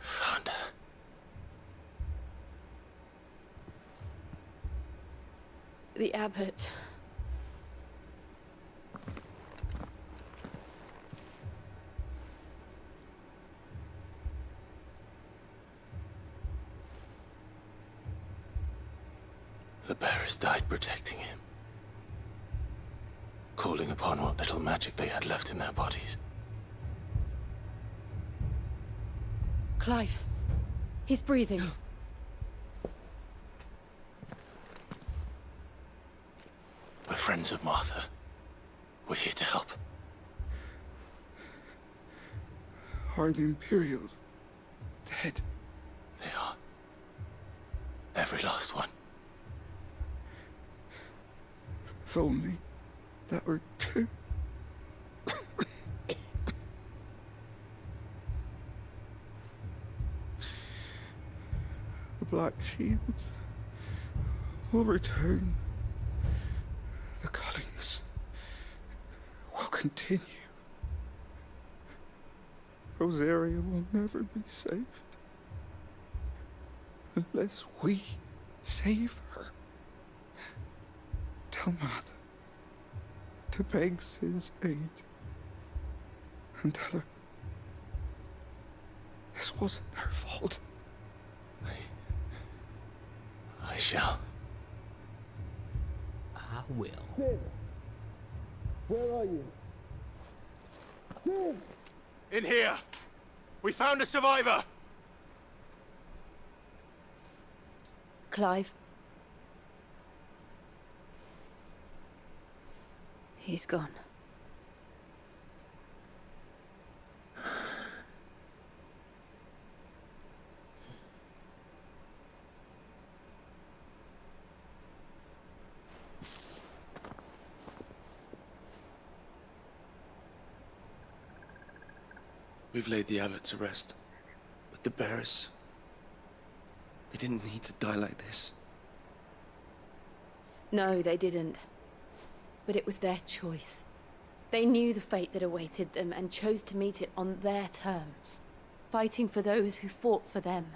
Found her. The abbot. The bearers died protecting him. Calling upon what little magic they had left in their bodies. Clive. He's breathing. We're friends of Martha. We're here to help. Are the Imperials dead? They are. Every last one. If only that were true. The Black Shields will return. The Cullings will continue. Rosaria will never be saved unless we save her. Tell Mother to beg Sid's aid and tell her this wasn't her fault. I shall. I will. Sid! Where are you? Sid! In here! We found a survivor! Clive. He's gone. We've laid the abbot to rest. But the bearers... they didn't need to die like this. No, they didn't. But it was their choice. They knew the fate that awaited them and chose to meet it on their terms, fighting for those who fought for them.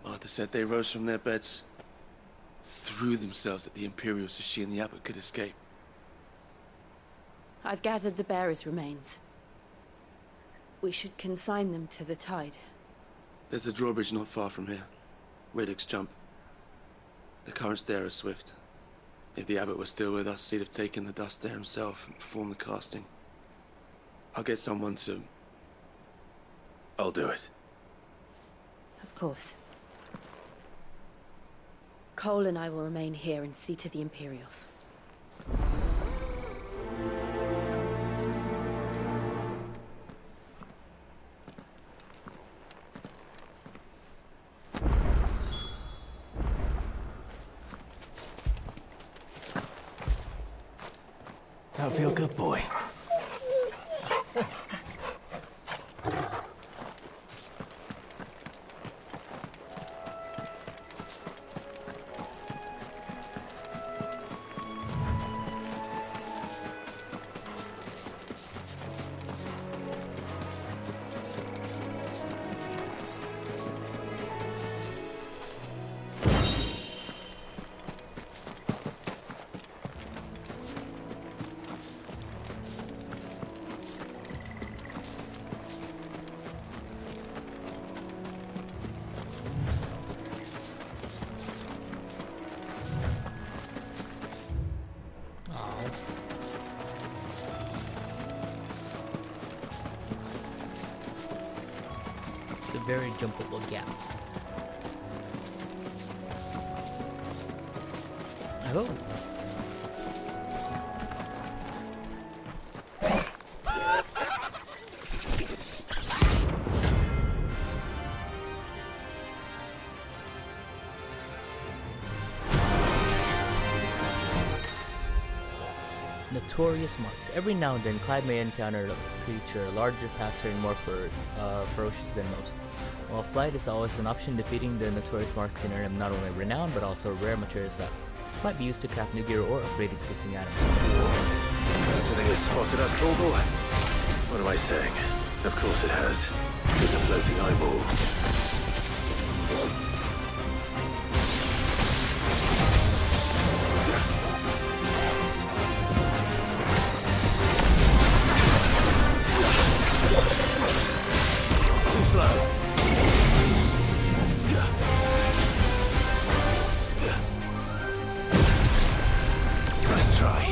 Martha said they rose from their beds, threw themselves at the Imperials so she and the abbot could escape. I've gathered the bearers' remains. We should consign them to the tide. There's a drawbridge not far from here. Radix jump. The currents there are swift. If the abbot was still with us, he'd have taken the dust there himself and performed the casting. I'll get someone to... I'll do it. Of course. Cole and I will remain here and see to the Imperials. That'll feel good, boy. It's a very jumpable gap. Oh. Notorious marks. Every now and then, Clyde may encounter a creature larger, faster, and more ferocious than most. While flight is always an option, defeating the notorious marks can earn him not only renown, but also rare materials that might be used to craft new gear or upgrade existing items. Do you think it's spotted us, Torgal? What am I saying? Of course it has. It's a floating eyeball. Nice try.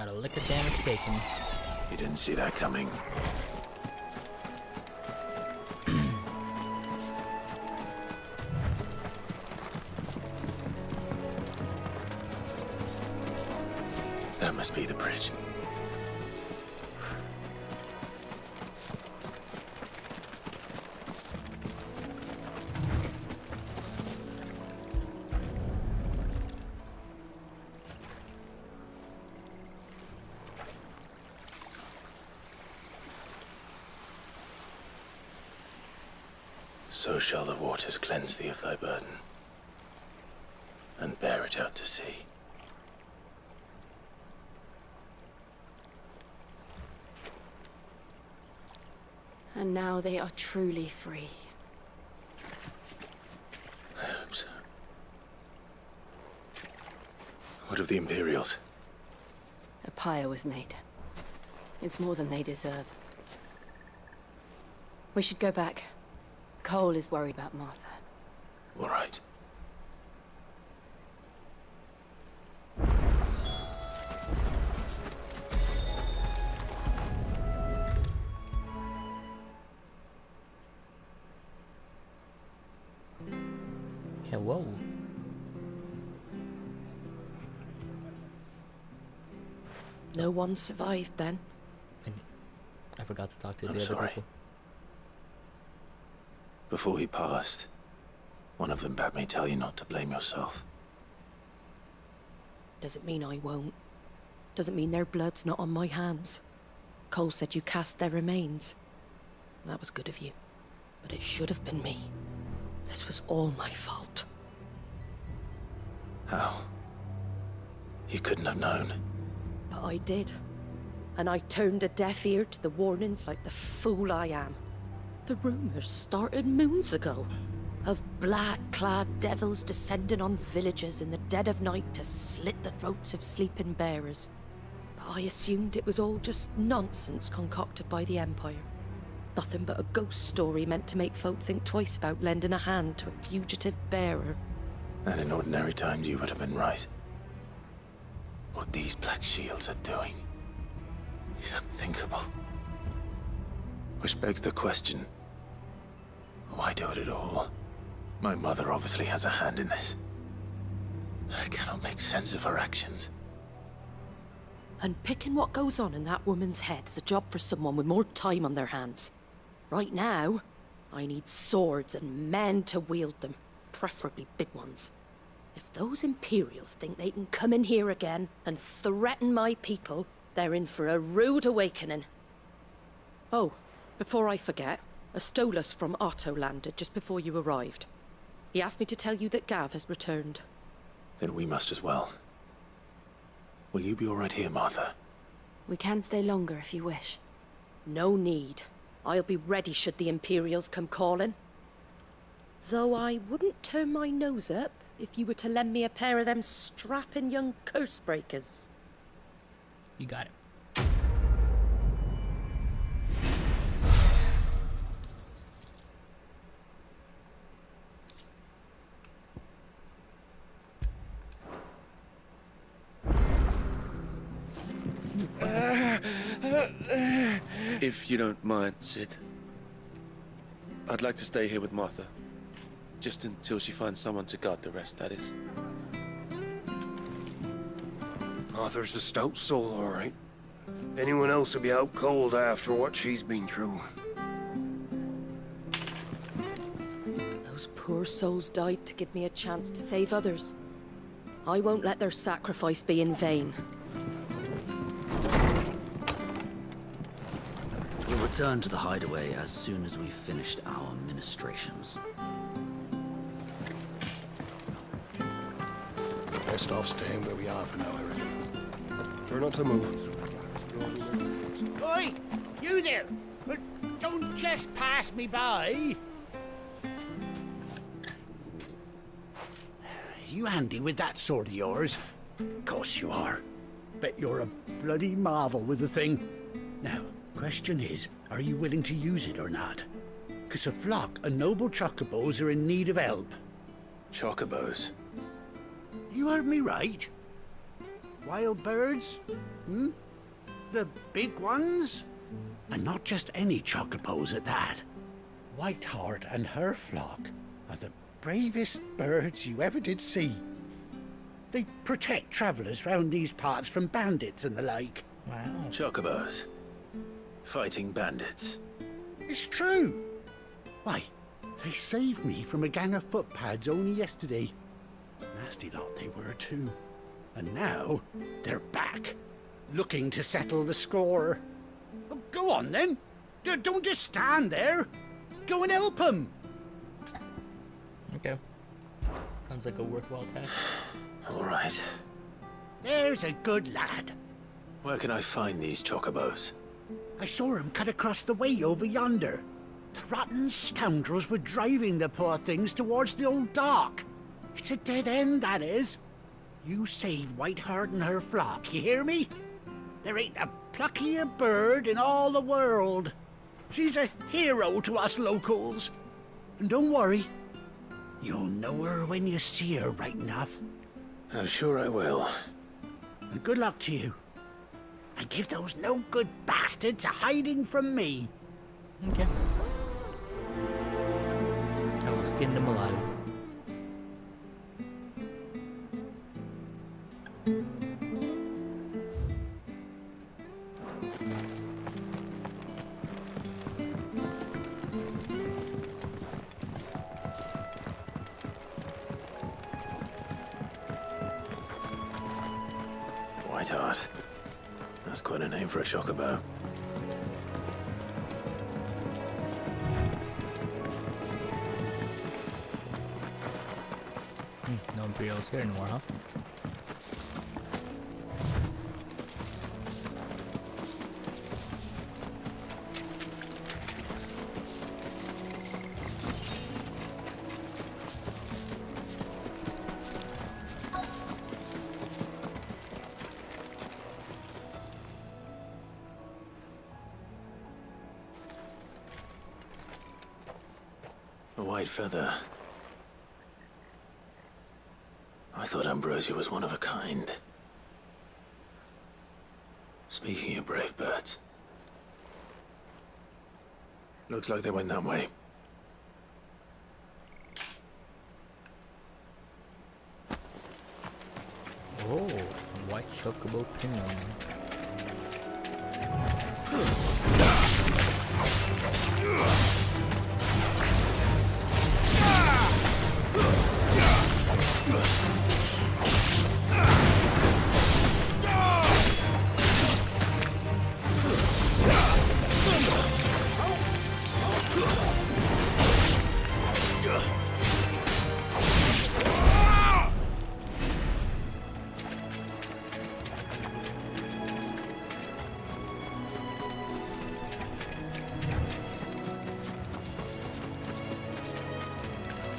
Not a lick of damage taken. You didn't see that coming. That must be the bridge. So shall the waters cleanse thee of thy burden, and bear it out to sea. And now they are truly free. I hope so. What of the Imperials? A pyre was made. It's more than they deserve. We should go back. Cole is worried about Martha. All right. Hello. No one survived then? I forgot to talk to I'm the other sorry. people. Before he passed, one of them bade me tell you not to blame yourself. Doesn't mean I won't. Doesn't mean their blood's not on my hands. Cole said you cast their remains. That was good of you. But it should have been me. This was all my fault. How? You couldn't have known. But I did. And I turned a deaf ear to the warnings like the fool I am. The rumors started moons ago. Of black-clad devils descending on villages in the dead of night to slit the throats of sleeping bearers. But I assumed it was all just nonsense concocted by the Empire. Nothing but a ghost story meant to make folk think twice about lending a hand to a fugitive bearer. And in ordinary times you would have been right. What these Black Shields are doing is unthinkable. Which begs the question, why do it at all? My mother obviously has a hand in this. I cannot make sense of her actions. And picking what goes on in that woman's head is a job for someone with more time on their hands. Right now, I need swords and men to wield them, preferably big ones. If those Imperials think they can come in here again and threaten my people, they're in for a rude awakening. Oh, before I forget, a Stolas from Otto landed just before you arrived. He asked me to tell you that Gav has returned. Then we must as well. Will you be all right here, Martha? We can stay longer if you wish. No need. I'll be ready should the Imperials come calling. Though I wouldn't turn my nose up if you were to lend me a pair of them strapping young curse breakers. You got it. If you don't mind, Sid. I'd like to stay here with Martha. Just until she finds someone to guard the rest, that is. Arthur's a stout soul, all right. Anyone else would be out cold after what she's been through. Those poor souls died to give me a chance to save others. I won't let their sacrifice be in vain. We'll return to the hideaway as soon as we've finished our ministrations. Best off staying where we are for now, I reckon. Try not to move. Oi! You there! But don't just pass me by! You handy with that sword of yours? Course you are. Bet you're a bloody marvel with the thing. Now, question is, are you willing to use it or not? 'Cause a flock of noble chocobos are in need of help. Chocobos? You heard me right. Wild birds? Hmm? The big ones? And not just any chocobos at that. Whiteheart and her flock are the bravest birds you ever did see. They protect travellers round these parts from bandits and the like. Wow. Chocobos. Fighting bandits. It's true. Why, they saved me from a gang of footpads only yesterday. Nasty lot they were too. And now they're back, looking to settle the score. Oh, go on then. Don't just stand there. Go and help them. Okay. Sounds like a worthwhile task. All right. There's a good lad. Where can I find these chocobos? I saw him cut across the way over yonder. The rotten scoundrels were driving the poor things towards the old dock. It's a dead end, that is. You save Whiteheart and her flock, you hear me? There ain't a pluckier bird in all the world. She's a hero to us locals. And don't worry, you'll know her when you see her right enough. I'm sure I will. And good luck to you. And give those no-good bastards a hiding from me. Okay. I will skin them alive. Whiteheart. That's quite a name for a chocobo. No Imperials here anymore, huh? A white feather. I thought Ambrosia was one of a kind. Speaking of brave birds, looks like they went that way. Oh, white chocobo pinion.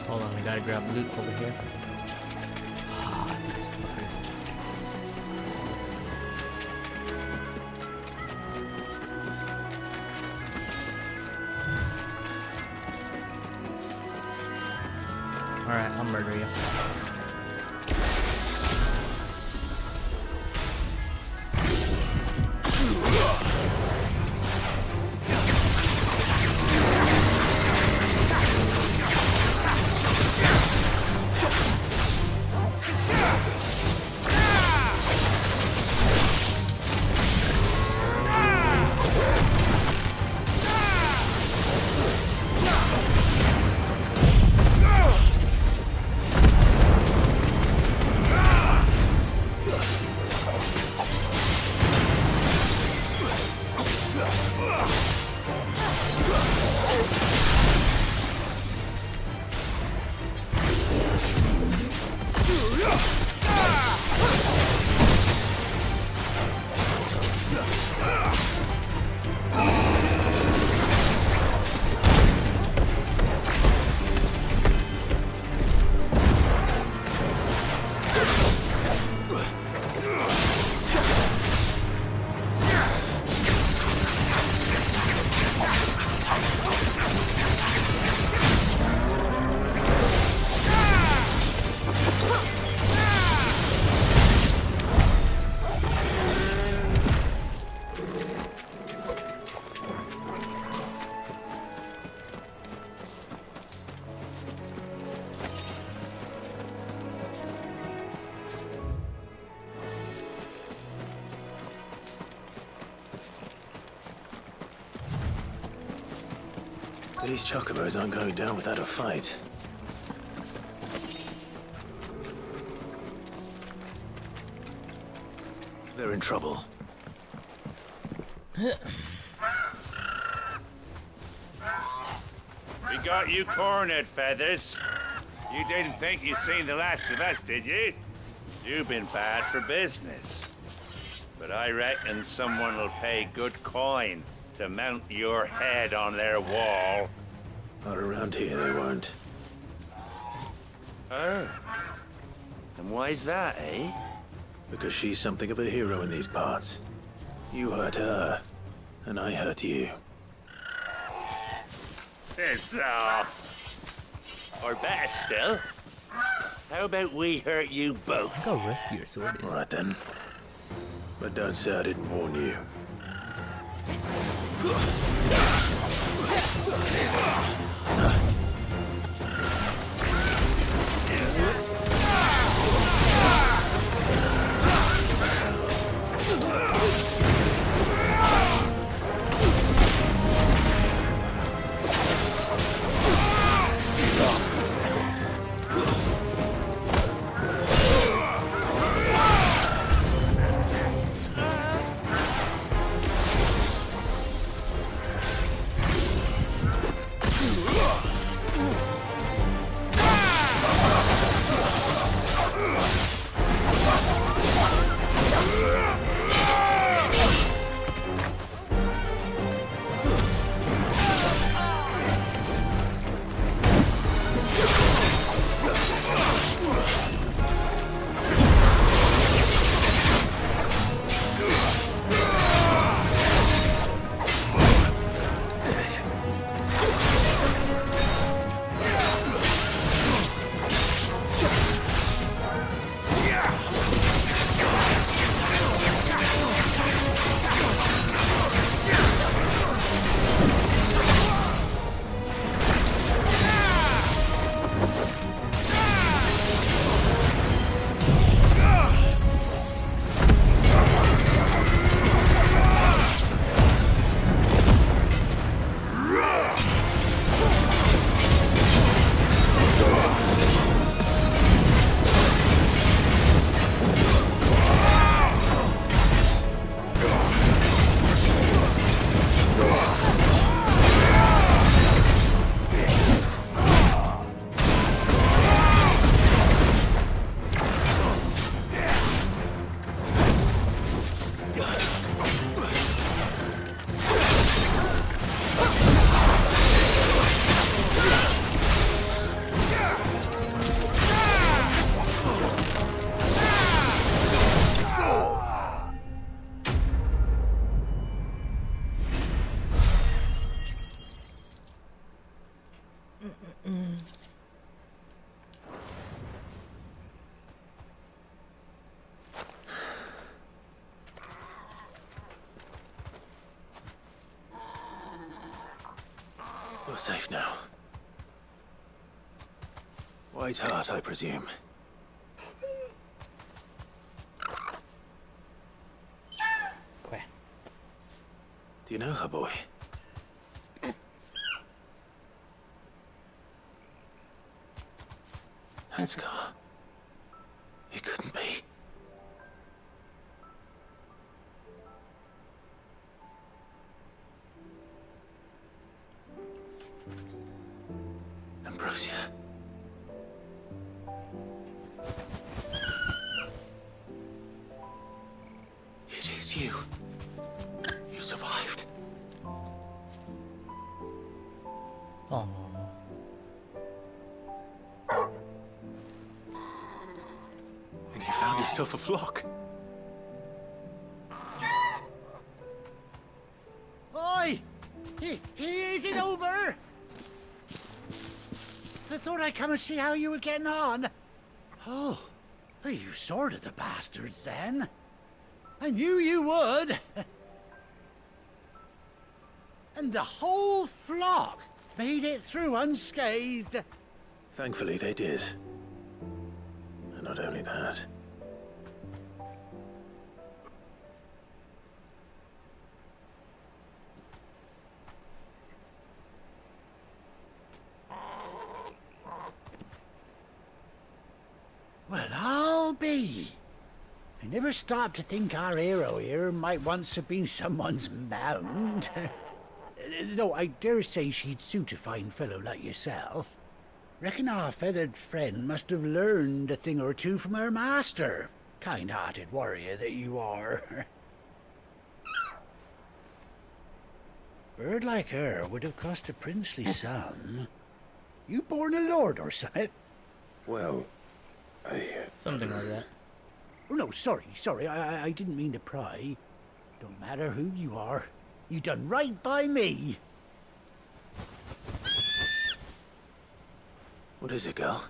Hold on, I gotta grab loot over here. Ah, these fuckers. Alright, I'll murder you. These chocobos aren't going down without a fight. They're in trouble. We got you cornered, Feathers. You didn't think you seen the last of us, did you? You've been bad for business. But I reckon someone will pay good coin to mount your head on their wall. Not around here, they won't. Oh. And why's that, eh? Because she's something of a hero in these parts. You hurt her, and I hurt you. Piss off. Or better still, how about we hurt you both? Look how rusty your sword is. All right then. But don't say I didn't warn you. You're safe now. White Hart, I presume. Okay. Do you know her, boy? That scar. It couldn't be. Ambrosia. It is you. You survived. Oh. And you found yourself a flock. Oi! He isn't over! I thought I'd come and see how you were getting on. Oh, well, you sorted the bastards then. I knew you would. And the whole flock made it through unscathed. Thankfully, they did. And not only that. never stop to think our hero here might once have been someone's mount. Though I dare say she'd suit a fine fellow like yourself. Reckon our feathered friend must have learned a thing or two from her master. Kind-hearted warrior that you are. Bird like her would have cost a princely sum. You born a lord or something? Well, Something like that. Oh, no, sorry. I didn't mean to pry. Don't matter who you are. You done right by me. What is it, girl?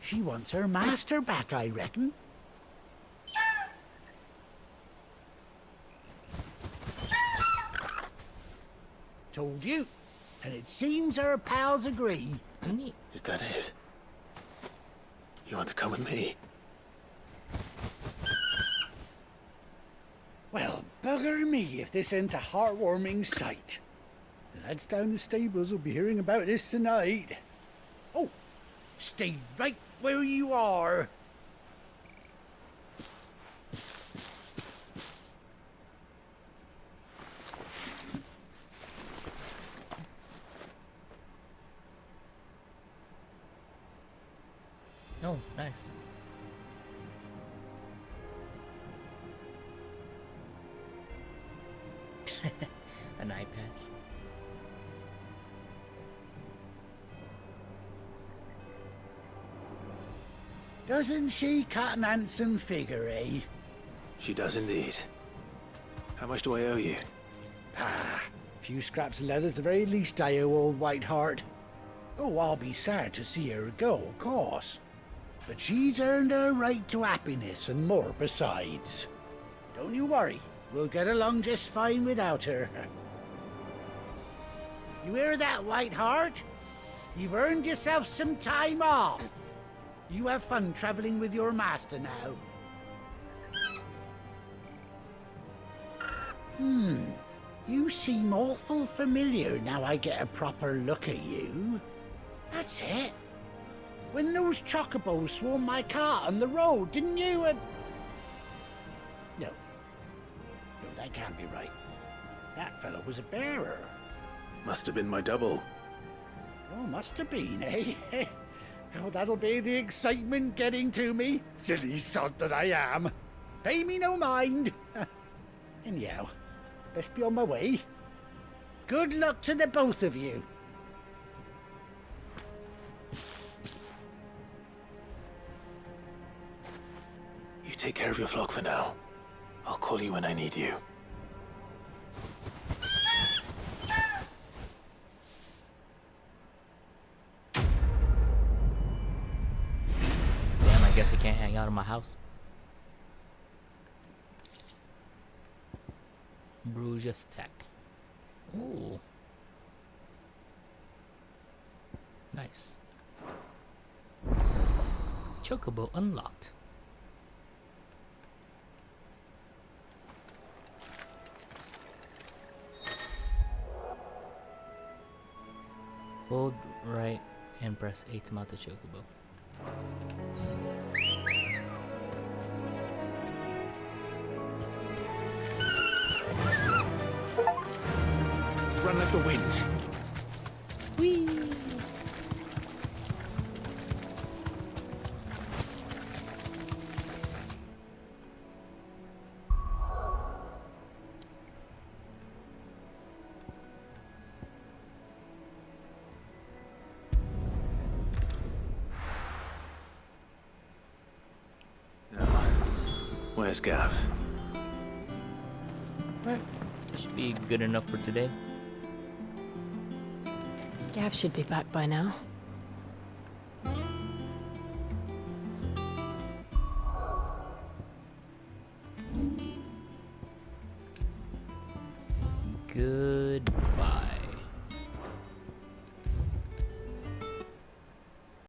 She wants her master back, I reckon. Told you. And it seems her pals agree. Is that it? You want to come with me? Well, bugger me if this ain't a heartwarming sight. The lads down the stables will be hearing about this tonight. Oh, stay right where you are. Oh, nice. An eye patch. Doesn't she cut an handsome figure, eh? She does indeed. How much do I owe you? Ah, a few scraps of leather's the very least I owe old Whiteheart. Oh, I'll be sad to see her go, of course. But she's earned her right to happiness and more besides. Don't you worry, we'll get along just fine without her. You hear that, Whiteheart? You've earned yourself some time off. You have fun traveling with your master now. You seem awful familiar now I get a proper look at you. That's it. When those chocobos swarmed my cart on the road, didn't you? No, that can't be right. That fellow was a bearer. Must have been my double. Oh, must have been, eh? Oh, that'll be the excitement getting to me. Silly sod that I am. Pay me no mind. Anyhow, best be on my way. Good luck to the both of you. You take care of your flock for now. I'll call you when I need you. Damn, I guess I can't hang out in my house. Bruges Tech. Ooh. Nice. Chocobo unlocked. Hold right and press A to mount the chocobo. Run like the wind. Whee! Where's Gav? Right. Should be good enough for today. Gav should be back by now. Goodbye.